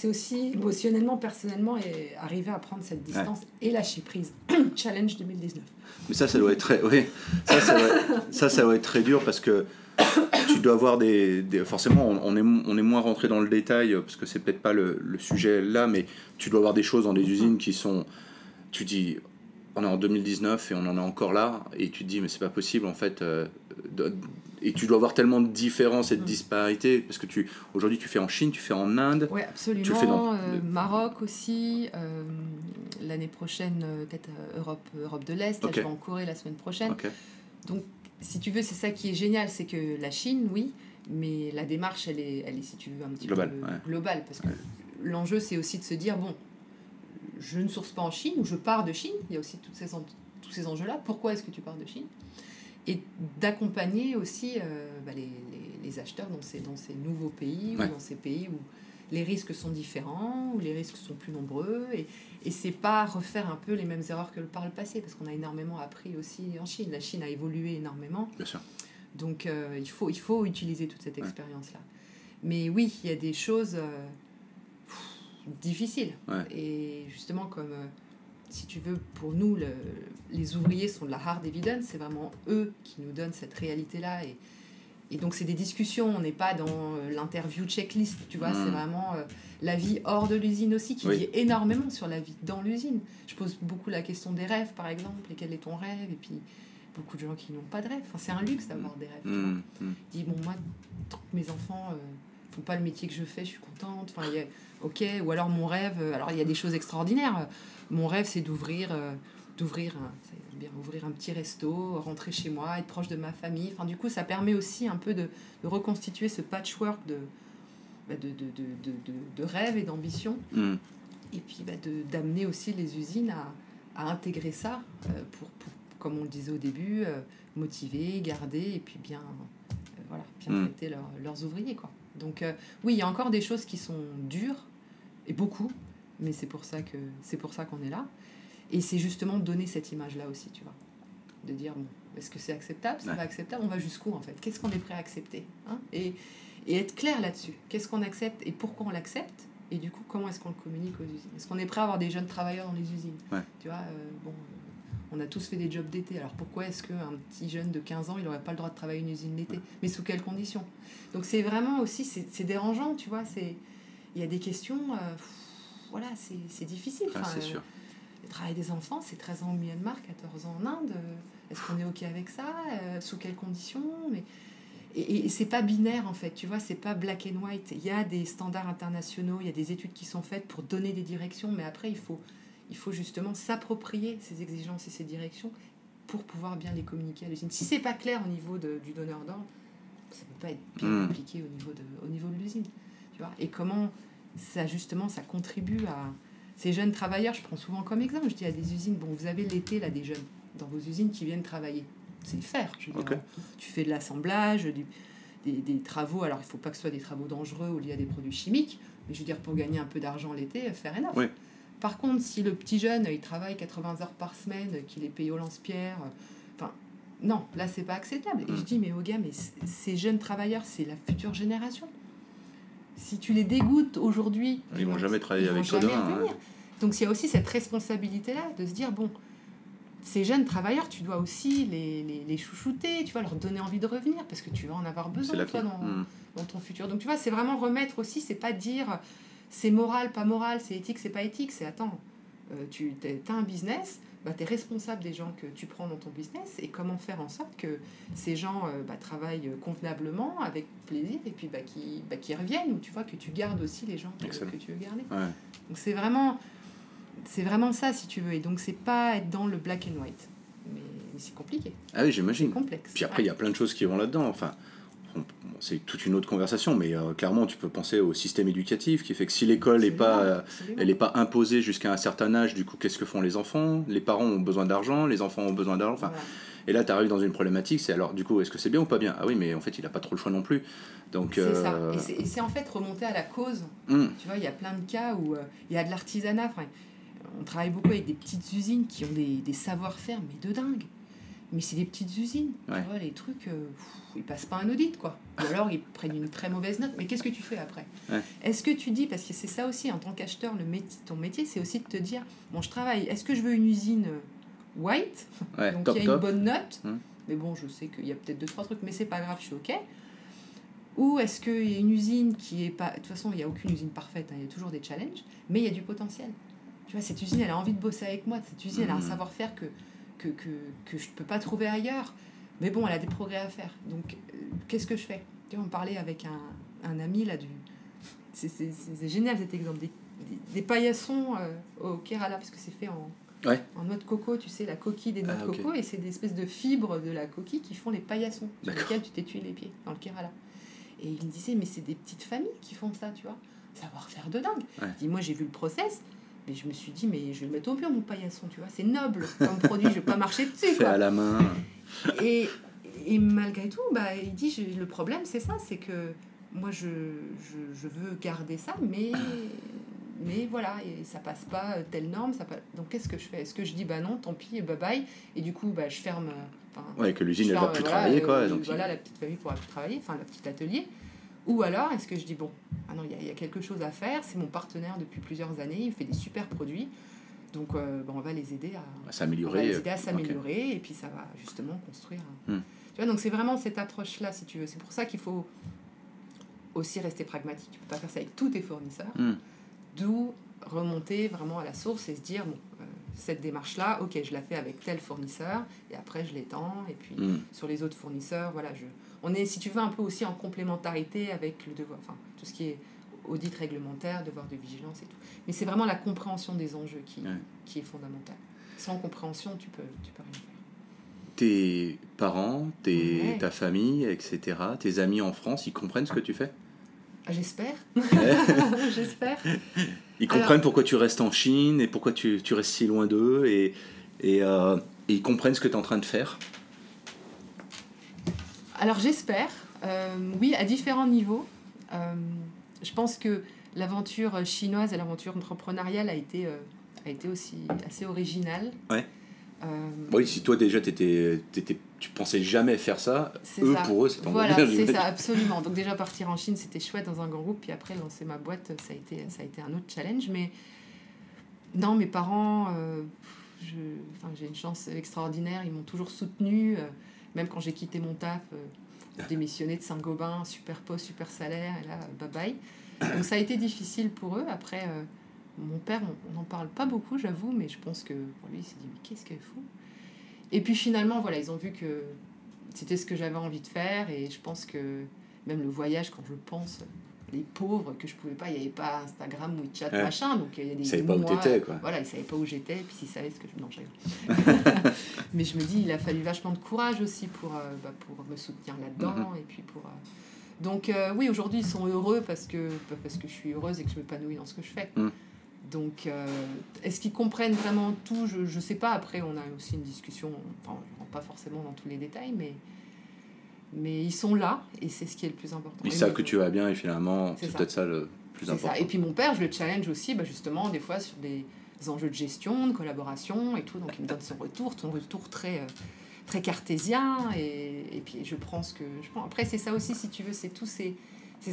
aussi émotionnellement, personnellement, et arriver à prendre cette distance et lâcher prise. Challenge 2019. Mais ça doit être très, ça doit être très dur parce que tu dois avoir forcément, on est moins rentré dans le détail parce que c'est peut-être pas le sujet là, mais tu dois avoir des choses dans les usines qui sont, tu dis, on est en 2019 et on en est encore là, et tu te dis mais c'est pas possible en fait. Et tu dois avoir tellement de différences et de disparités parce que aujourd'hui tu fais en Chine, tu fais en Inde. Oui, absolument. Tu le fais dans Maroc aussi. L'année prochaine, peut-être Europe de l'Est. Là, je vais en Corée la semaine prochaine. Donc, si tu veux, c'est ça qui est génial, c'est que la Chine, oui, mais la démarche, elle est si tu veux, un petit peu globale. Parce que l'enjeu, c'est aussi de se dire, bon, je ne source pas en Chine ou je pars de Chine. Il y a aussi tous ces enjeux-là. Pourquoi est-ce que tu pars de Chine ? Et d'accompagner aussi les acheteurs dans ces nouveaux pays ou dans ces pays où les risques sont différents, où les risques sont plus nombreux. Et c'est pas refaire un peu les mêmes erreurs que par le passé, parce qu'on a énormément appris aussi en Chine. La Chine a évolué énormément. Bien sûr. Donc il faut utiliser toute cette expérience-là. Mais oui, il y a des choses difficiles. Et justement, comme... si tu veux, pour nous, les ouvriers sont de la hard evidence, c'est vraiment eux qui nous donnent cette réalité-là. Et donc, c'est des discussions, on n'est pas dans l'interview checklist, tu vois, c'est vraiment la vie hors de l'usine aussi, qui dit énormément sur la vie dans l'usine. Je pose beaucoup la question des rêves, par exemple, et quel est ton rêve ? Et puis, beaucoup de gens qui n'ont pas de rêve. Enfin, c'est un luxe d'avoir des rêves. Tu vois. Je dis, bon, moi, tant que mes enfants font pas le métier que je fais, je suis contente. Enfin, ou alors mon rêve, alors il y a des choses extraordinaires. Mon rêve, c'est d'ouvrir un petit resto, rentrer chez moi, être proche de ma famille. Enfin, du coup, ça permet aussi un peu de reconstituer ce patchwork de rêves et d'ambitions. Et puis d'amener aussi les usines à intégrer ça pour, comme on le disait au début, motiver, garder et puis bien traiter leurs ouvriers, quoi. Donc oui, il y a encore des choses qui sont dures, et beaucoup, mais c'est pour ça qu'on est là. Et c'est justement de donner cette image-là aussi, tu vois. De dire, bon, est-ce que c'est acceptable ? C'est pas acceptable ? On va jusqu'où, en fait ? Qu'est-ce qu'on est prêt à accepter, hein ? Et être clair là-dessus. Qu'est-ce qu'on accepte et pourquoi on l'accepte ? Et du coup, comment est-ce qu'on le communique aux usines ? Est-ce qu'on est prêt à avoir des jeunes travailleurs dans les usines ? Tu vois, on a tous fait des jobs d'été. Alors pourquoi est-ce qu'un petit jeune de 15 ans, il n'aurait pas le droit de travailler une usine l'été ? Mais sous quelles conditions ? Donc c'est vraiment aussi, c'est dérangeant, tu vois. Il y a des questions, c'est difficile. C'est sûr. Le travail des enfants, c'est 13 ans au Myanmar, 14 ans en Inde. Est-ce qu'on est OK avec ça ? Sous quelles conditions ? Et c'est pas binaire, en fait, tu vois, c'est pas black and white. Il y a des standards internationaux, il y a des études qui sont faites pour donner des directions, mais après, il faut justement s'approprier ces exigences et ces directions pour pouvoir bien les communiquer à l'usine. Si c'est pas clair au niveau du donneur d'ordre, ça peut pas être bien compliqué au niveau de l'usine, tu vois. Et comment ça, justement, ça contribue à ces jeunes travailleurs. Je prends souvent comme exemple, je dis à des usines, bon, vous avez l'été, là, des jeunes dans vos usines qui viennent travailler. C'est le faire. Je veux Ok. dire, tu fais de l'assemblage, des travaux. Alors, il ne faut pas que ce soit des travaux dangereux ou liés à des produits chimiques. Mais je veux dire, pour gagner un peu d'argent l'été, faire enough. Oui. Par contre, si le petit jeune, il travaille 80 heures par semaine, qu'il est payé au lance-pierre, non, là, c'est pas acceptable. Et je dis, mais gars, mais ces jeunes travailleurs, c'est la future génération. Si tu les dégoûtes aujourd'hui... Ils vont jamais travailler ils vont avec toi jamais demain. revenir. Donc, il y a aussi cette responsabilité-là de se dire, bon, ces jeunes travailleurs, tu dois aussi les chouchouter, tu vois, leur donner envie de revenir, parce que tu vas en avoir C'est besoin, la toi, clé. dans ton futur. Donc, tu vois, c'est vraiment remettre aussi, c'est pas dire c'est moral, pas moral, c'est éthique, c'est pas éthique, c'est attends, tu as un business, tu es responsable des gens que tu prends dans ton business et comment faire en sorte que ces gens travaillent convenablement, avec plaisir, et puis qu'ils reviennent, ou tu vois, que tu gardes aussi les gens que tu veux garder. Ouais. Donc c'est vraiment ça, si tu veux. Et donc, c'est pas être dans le black and white. Mais c'est compliqué. Ah oui, j'imagine. C'est complexe. Puis après, il y a plein de choses qui vont là-dedans. Enfin, c'est toute une autre conversation, mais clairement, tu peux penser au système éducatif qui fait que si l'école n'est pas, elle est pas imposée jusqu'à un certain âge, du coup, qu'est-ce que font les enfants ? Les parents ont besoin d'argent, les enfants ont besoin d'argent. Enfin, Voilà. et là, tu arrives dans une problématique, c'est alors, du coup, est-ce que c'est bien ou pas bien ? Ah oui, mais en fait, il n'a pas trop le choix non plus. Donc, C'est ça. Et c'est en fait remonter à la cause. Tu vois, il y a plein de cas où il y a de l'artisanat. Enfin, on travaille beaucoup avec des petites usines qui ont des savoir-faire, mais de dingue. Mais c'est des petites usines. Ouais. Tu vois, les trucs, ils passent pas un audit, quoi. Ou alors, ils prennent une très mauvaise note. Mais qu'est-ce que tu fais après ? Ouais. Est-ce que tu dis, parce que c'est ça aussi, en tant qu'acheteur, ton métier, c'est aussi de te dire, bon, je travaille, est-ce que je veux une usine white, ouais, donc top, il y a une top. bonne note, Hum. mais bon, je sais qu'il y a peut-être 2-3 trucs, mais c'est pas grave, je suis OK. Ou est-ce qu'il y a une usine qui est pas... De toute façon, il n'y a aucune usine parfaite, il y a toujours des challenges, mais il y a du potentiel. Tu vois, cette usine, elle a envie de bosser avec moi, cette usine, elle a un savoir-faire que je ne peux pas trouver ailleurs, mais bon, elle a des progrès à faire. Donc, qu'est-ce que je fais ? Tu vois, on parlait avec un ami, là, c'est génial cet exemple, des paillassons au Kerala, parce que c'est fait en noix de coco, tu sais, la coquille des noix de coco, et c'est des espèces de fibres de la coquille qui font les paillassons sur lesquels tu t'étuies les pieds, dans le Kerala. Et il me disait, mais c'est des petites familles qui font ça, tu vois. Savoir-faire de dingue. Ouais. Il dit, moi, j'ai vu le process, mais je me suis dit, mais je vais le mettre au mur, mon paillasson, tu vois. C'est noble comme produit, je ne vais pas marcher dessus, Fait quoi. à la main. Et malgré tout, il dit, le problème, c'est ça, c'est que moi, je veux garder ça, mais voilà, et ça passe pas telle norme. Donc, qu'est-ce que je fais ? Est-ce que je dis, bah non, tant pis, bye bye, et du coup, je ferme... Ouais, que l'usine, elle ne va plus travailler, quoi. Donc, voilà, la petite famille pourra plus travailler, enfin, le petit atelier. Ou alors, est-ce que je dis, bon, ah non, il y a quelque chose à faire, c'est mon partenaire depuis plusieurs années, il fait des super produits, donc on va les aider à s'améliorer, okay. Et puis ça va justement construire... Tu vois, donc c'est vraiment cette approche-là, si tu veux. C'est pour ça qu'il faut aussi rester pragmatique. Tu ne peux pas faire ça avec tous tes fournisseurs, d'où remonter vraiment à la source et se dire, bon, cette démarche-là, ok, je la fais avec tel fournisseur, et après je l'étends, et puis sur les autres fournisseurs, voilà, on est, si tu veux, un peu aussi en complémentarité avec le devoir, enfin, tout ce qui est audit réglementaire, devoir de vigilance et tout. Mais c'est vraiment la compréhension des enjeux qui est fondamentale. Sans compréhension, tu peux rien faire. Tes parents, ta famille, etc., tes amis en France, ils comprennent ce que tu fais ? J'espère. J'espère. Ils comprennent pourquoi tu restes en Chine et pourquoi tu restes si loin d'eux et ils comprennent ce que tu es en train de faire ? Alors j'espère, oui, à différents niveaux. Je pense que l'aventure chinoise et l'aventure entrepreneuriale a été aussi assez originale. Ouais. Oui, si toi déjà tu pensais jamais faire ça, pour eux c'est en voilà, c'est ça, absolument. Donc déjà partir en Chine, c'était chouette dans un grand groupe, puis après lancer ma boîte, ça a été un autre challenge. Mais non, mes parents, j'ai une chance extraordinaire, ils m'ont toujours soutenue, même quand j'ai quitté mon taf, démissionné de Saint-Gobain, super poste, super salaire, et là, bye bye. Donc ça a été difficile pour eux. Après, mon père, on n'en parle pas beaucoup, j'avoue, mais je pense que pour lui, il s'est dit, mais qu'est-ce qu'elle fout ? Et puis finalement, voilà, ils ont vu que c'était ce que j'avais envie de faire, et je pense que même le voyage, quand je pense, les pauvres, que je pouvais pas, il n'y avait pas Instagram, WeChat, machin, donc il y a des mois... Ils savaient pas où t'étais, quoi. Voilà, ils savaient pas où j'étais, et puis s'ils savaient ce que je... Non, je rigole. Mais je me dis, il a fallu vachement de courage aussi pour me soutenir là-dedans, et puis pour... Donc oui, aujourd'hui, ils sont heureux parce que je suis heureuse et que je m'épanouis dans ce que je fais. Donc, est-ce qu'ils comprennent vraiment tout? Je ne sais pas. Après, on a aussi une discussion, enfin, je ne rentre pas forcément dans tous les détails, mais ils sont là, et c'est ce qui est le plus important. Ils savent que tu vas bien, et finalement, c'est peut-être ça le plus c'est important. Ça. Et puis mon père, je le challenge aussi, justement, des fois, sur des enjeux de gestion, de collaboration et tout. Donc, il me donne son retour très, très cartésien. Et puis, je prends ce que je prends. Après, c'est ça aussi, si tu veux, c'est tous ces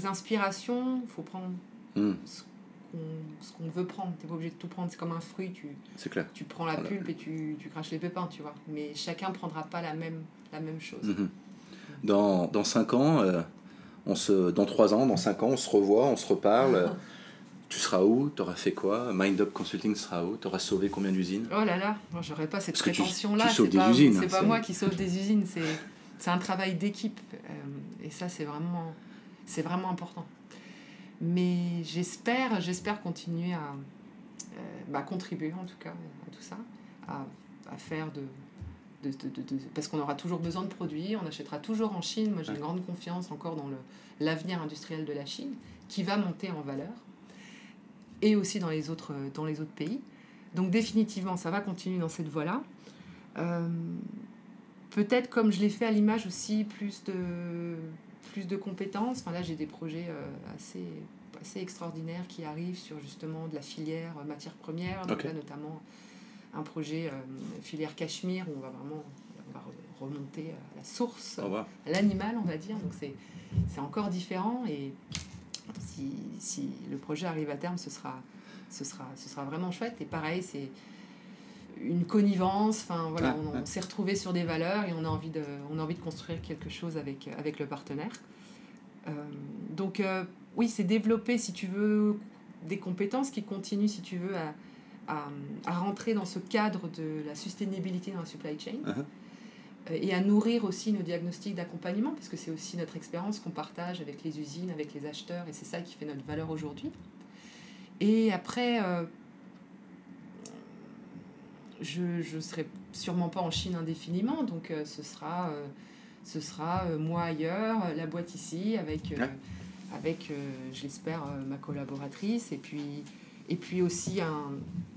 inspirations. Il faut prendre ce qu'on veut prendre. Tu n'es pas obligé de tout prendre. C'est comme un fruit. C'est clair. Tu prends la pulpe et tu craches les pépins, tu vois. Mais chacun ne prendra pas la même chose. Dans 5 ans, dans 3 ans, dans 5 ans, on se revoit, on se reparle. Tu seras où? Tu auras fait quoi? Mind Up Consulting sera où? Tu auras sauvé combien d'usines? Oh là là, moi j'aurais pas cette prétention-là. Tu sauves des usines. C'est pas moi qui sauve des usines, c'est un travail d'équipe. Et ça, c'est vraiment important. Mais j'espère continuer à contribuer, en tout cas, à tout ça, à faire parce qu'on aura toujours besoin de produits, on achètera toujours en Chine. Moi, j'ai une grande confiance encore dans l'avenir industriel de la Chine, qui va monter en valeur, et aussi dans les autres pays. Donc, définitivement, ça va continuer dans cette voie-là. Peut-être, comme je l'ai fait à l'image aussi, plus de compétences. Enfin, là, j'ai des projets assez extraordinaires qui arrivent sur justement de la filière matières premières. Donc là, notamment un projet filière Cachemire, où on va remonter à la source, à l'animal, on va dire. Donc c'est encore différent, et si le projet arrive à terme, ce sera vraiment chouette. Et pareil, c'est une connivence. Enfin voilà, on s'est retrouvés sur des valeurs, et on a envie de construire quelque chose avec le partenaire. Donc oui, c'est développer, si tu veux, des compétences qui continuent, si tu veux, à rentrer dans ce cadre de la sustainability dans la supply chain, et à nourrir aussi nos diagnostics d'accompagnement, parce que c'est aussi notre expérience qu'on partage avec les usines, avec les acheteurs, et c'est ça qui fait notre valeur aujourd'hui. Et après, je serai sûrement pas en Chine indéfiniment, donc ce sera moi ailleurs, la boîte ici, avec je l'espère, ma collaboratrice, et puis aussi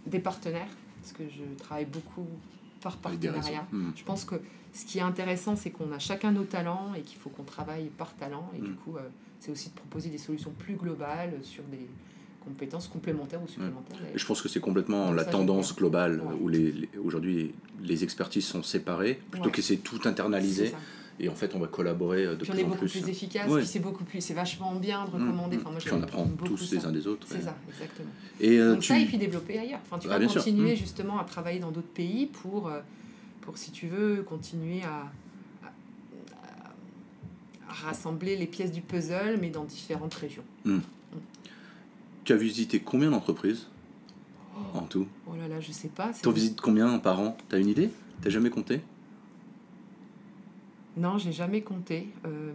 des partenaires, parce que je travaille beaucoup par partenariat. Je pense que ce qui est intéressant, c'est qu'on a chacun nos talents, et qu'il faut qu'on travaille par talent, et du coup, c'est aussi de proposer des solutions plus globales sur des compétences complémentaires ou supplémentaires. Et je pense que c'est complètement la tendance globale, où aujourd'hui les expertises sont séparées, plutôt qu'essayer de tout internaliser. Et en fait, on va collaborer de plus en plus. On est beaucoup plus efficace, puis c'est vachement bien de recommander. Enfin, moi, puis on apprend tous les uns des autres. C'est ça, exactement. Et donc ça, et puis développer ailleurs. Enfin, tu vas continuer sûr. Justement à travailler dans d'autres pays pour, si tu veux, continuer à rassembler les pièces du puzzle, mais dans différentes régions. Tu as visité combien d'entreprises en tout? Oh là là, je sais pas. Tu en visites combien par an? Tu as une idée? Tu n'as jamais compté? Non, j'ai jamais compté,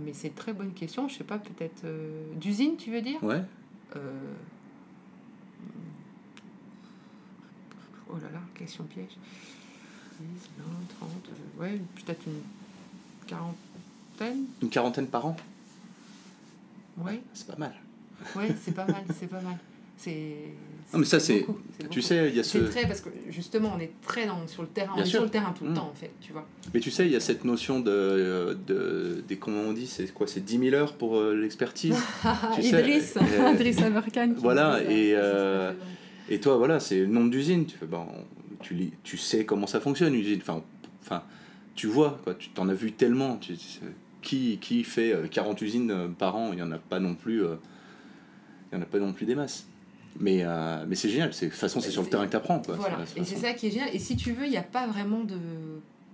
mais c'est une très bonne question. Je sais pas, peut-être d'usine, tu veux dire? Ouais. Oh là là, question piège. 10, 20, 30, ouais, peut-être une quarantaine. Une quarantaine par an? Ouais. C'est pas mal. Ouais, c'est pas mal. Non, mais ça, beaucoup. Tu sais, il y a C'est très, parce que justement, on est très sur le terrain. Bien on est sûr. sur le terrain tout le temps, en fait, tu vois. Mais tu sais, il y a cette notion des comment on dit, c'est quoi? C'est 10 000 heures pour l'expertise. Idriss Aberkan. Voilà, et toi, voilà, c'est le nombre d'usines. Tu sais comment ça fonctionne, une usine. Enfin, tu vois, quoi, tu t'en as vu tellement. Qui fait 40 usines par an? Il n'y en a pas non plus. Des masses. Mais c'est génial. De toute façon, c'est sur le terrain que tu apprends. Voilà, et c'est ça qui est génial. Et si tu veux, il n'y a pas vraiment de...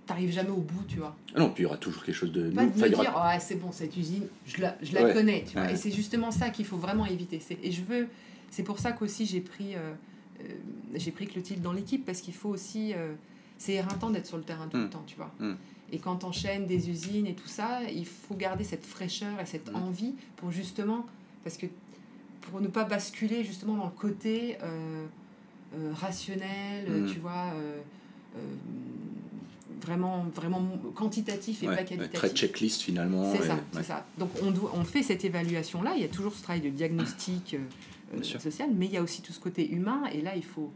T'arrives jamais au bout, tu vois. Ah non, puis il y aura toujours quelque chose de... Pas de me dire, c'est bon, cette usine, je la connais. Tu vois. Et c'est justement ça qu'il faut vraiment éviter. C'est pour ça qu'aussi j'ai pris Clotilde dans l'équipe, parce qu'il faut aussi... c'est éreintant d'être sur le terrain tout le temps, tu vois. Et quand t'enchaînes des usines et tout ça, il faut garder cette fraîcheur et cette envie pour justement... Parce que pour ne pas basculer justement dans le côté rationnel, tu vois, vraiment quantitatif et pas qualitatif. Très checklist finalement. C'est ça. Donc on fait cette évaluation-là, il y a toujours ce travail de diagnostic social, mais il y a aussi tout ce côté humain, et là il faut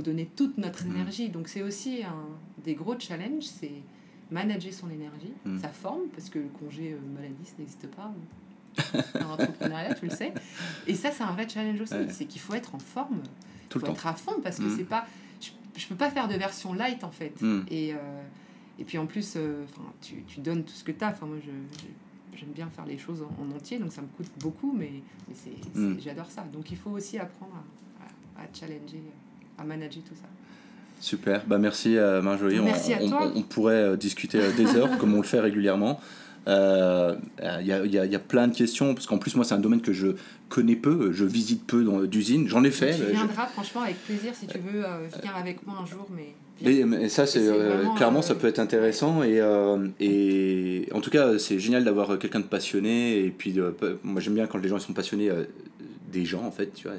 donner toute notre énergie. Donc c'est aussi un des gros challenges, c'est manager son énergie, sa forme, parce que le congé maladie, ça n'existe pas dans l'entrepreneuriat, tu le sais. Et ça, c'est un vrai challenge aussi, c'est qu'il faut être en forme, il faut être à fond, parce que c'est pas... Je peux pas faire de version light, en fait. Et puis en plus, tu donnes tout ce que tu as. Moi, j'aime bien faire les choses en entier, donc ça me coûte beaucoup, mais j'adore ça. Donc il faut aussi apprendre à challenger, à manager tout ça. Super, merci Marjorie. Merci à toi. On pourrait discuter des heures, comme on le fait régulièrement. Y a plein de questions, parce qu'en plus moi c'est un domaine que je connais peu, je visite peu d'usines, j'en ai fait. Tu viendras franchement avec plaisir si tu veux venir avec moi un jour, mais ça c'est vraiment, clairement ça peut être intéressant, et en tout cas c'est génial d'avoir quelqu'un de passionné, et puis moi j'aime bien quand les gens ils sont passionnés des gens, en fait, tu vois,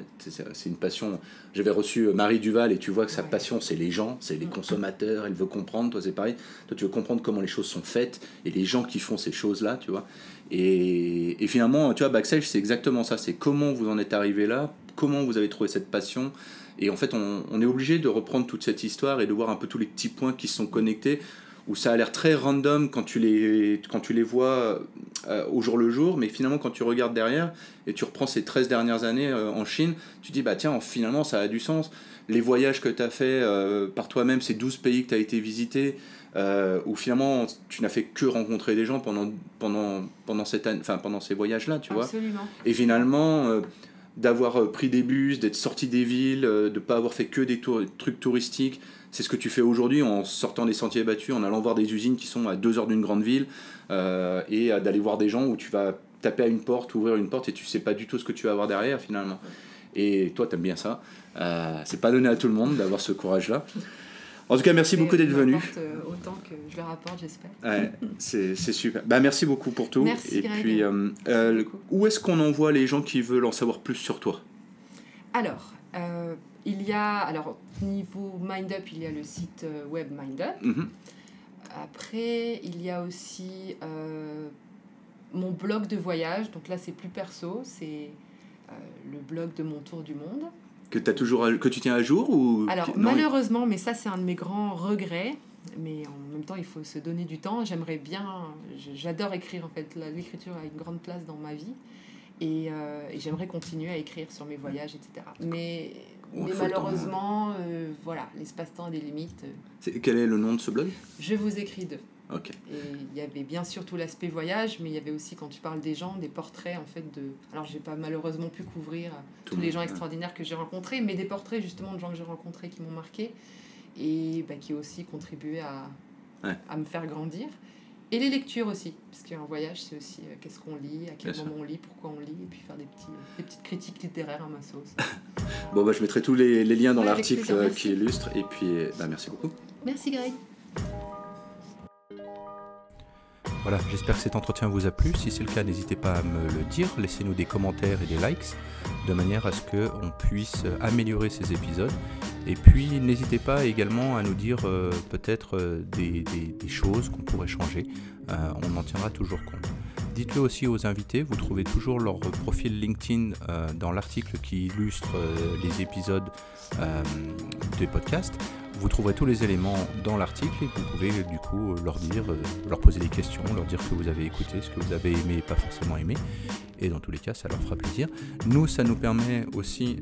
c'est une passion. J'avais reçu Marie Duval, et tu vois que sa passion c'est les gens, c'est les consommateurs, elle veut comprendre. Toi c'est pareil, toi tu veux comprendre comment les choses sont faites et les gens qui font ces choses là, tu vois, et finalement tu vois Backstage c'est exactement ça, c'est comment vous en êtes arrivé là, comment vous avez trouvé cette passion. Et en fait on est obligé de reprendre toute cette histoire et de voir un peu tous les petits points qui se sont connectés, où ça a l'air très random quand tu les vois au jour le jour, mais finalement quand tu regardes derrière et tu reprends ces 13 dernières années en Chine, tu dis tiens, finalement ça a du sens. Les voyages que tu as fait par toi-même, ces 12 pays que tu as été visiter, où finalement tu n'as fait que rencontrer des gens pendant cette année, pendant ces voyages-là, tu vois. Absolument. Et finalement d'avoir pris des bus, d'être sorti des villes, de ne pas avoir fait que des trucs touristiques. C'est ce que tu fais aujourd'hui en sortant des sentiers battus, en allant voir des usines qui sont à 2 heures d'une grande ville, et d'aller voir des gens où tu vas taper à une porte, ouvrir une porte, et tu sais pas du tout ce que tu vas avoir derrière finalement. Et toi, t'aimes bien ça. C'est pas donné à tout le monde d'avoir ce courage-là. En tout cas, merci beaucoup d'être venu. Autant que je le rapporte, j'espère. Ouais, c'est super. Merci beaucoup pour tout. Merci, et Greg. puis, où est-ce qu'on envoie les gens qui veulent en savoir plus sur toi ? Alors, niveau MindUp, il y a le site web MindUp. Après, il y a aussi mon blog de voyage. Donc là, c'est plus perso. C'est le blog de mon tour du monde. Que tu tiens à jour ou... Alors, malheureusement, mais ça, c'est un de mes grands regrets. Mais en même temps, il faut se donner du temps. J'adore écrire, en fait. L'écriture a une grande place dans ma vie. Et j'aimerais continuer à écrire sur mes voyages, etc. Mais malheureusement, l'espace-temps a des limites. Quel est le nom de ce blog ? Je vous écris 2. Okay. Et il y avait bien sûr tout l'aspect voyage, mais il y avait aussi, quand tu parles des gens, des portraits, en fait, de... Alors, j'ai pas malheureusement pu couvrir tous les gens extraordinaires que j'ai rencontrés, mais des portraits, justement, de gens que j'ai rencontrés qui m'ont marqué, et qui ont aussi contribué à me faire grandir. Et les lectures aussi, parce qu'un voyage, c'est aussi qu'est-ce qu'on lit, à quel moment on lit, pourquoi on lit, et puis faire des petites critiques littéraires à ma sauce. Bon, je mettrai tous les liens dans l'article qui illustre, et puis merci beaucoup. Merci Greg. Voilà, j'espère que cet entretien vous a plu. Si c'est le cas, n'hésitez pas à me le dire. Laissez-nous des commentaires et des likes, de manière à ce qu'on puisse améliorer ces épisodes. Et puis, n'hésitez pas également à nous dire peut-être des choses qu'on pourrait changer. On en tiendra toujours compte. Dites-le aussi aux invités. Vous trouvez toujours leur profil LinkedIn dans l'article qui illustre les épisodes des podcasts. Vous trouverez tous les éléments dans l'article et vous pouvez du coup leur poser des questions, leur dire ce que vous avez écouté, ce que vous avez aimé et pas forcément aimé. Et dans tous les cas, ça leur fera plaisir. Nous, ça nous permet aussi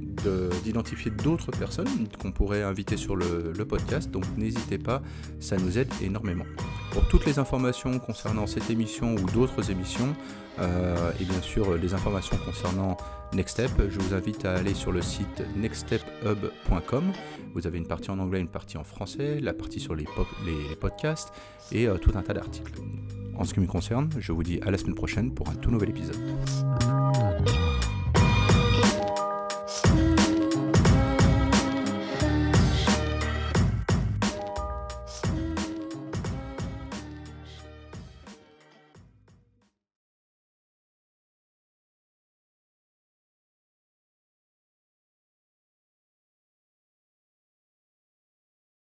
d'identifier d'autres personnes qu'on pourrait inviter sur le podcast. Donc n'hésitez pas, ça nous aide énormément. Pour toutes les informations concernant cette émission ou d'autres émissions, et bien sûr les informations concernant Nextstep, je vous invite à aller sur le site nextstephub.com. Vous avez une partie en anglais, une partie en français, la partie sur les podcasts et tout un tas d'articles. En ce qui me concerne, je vous dis à la semaine prochaine pour un tout nouvel épisode.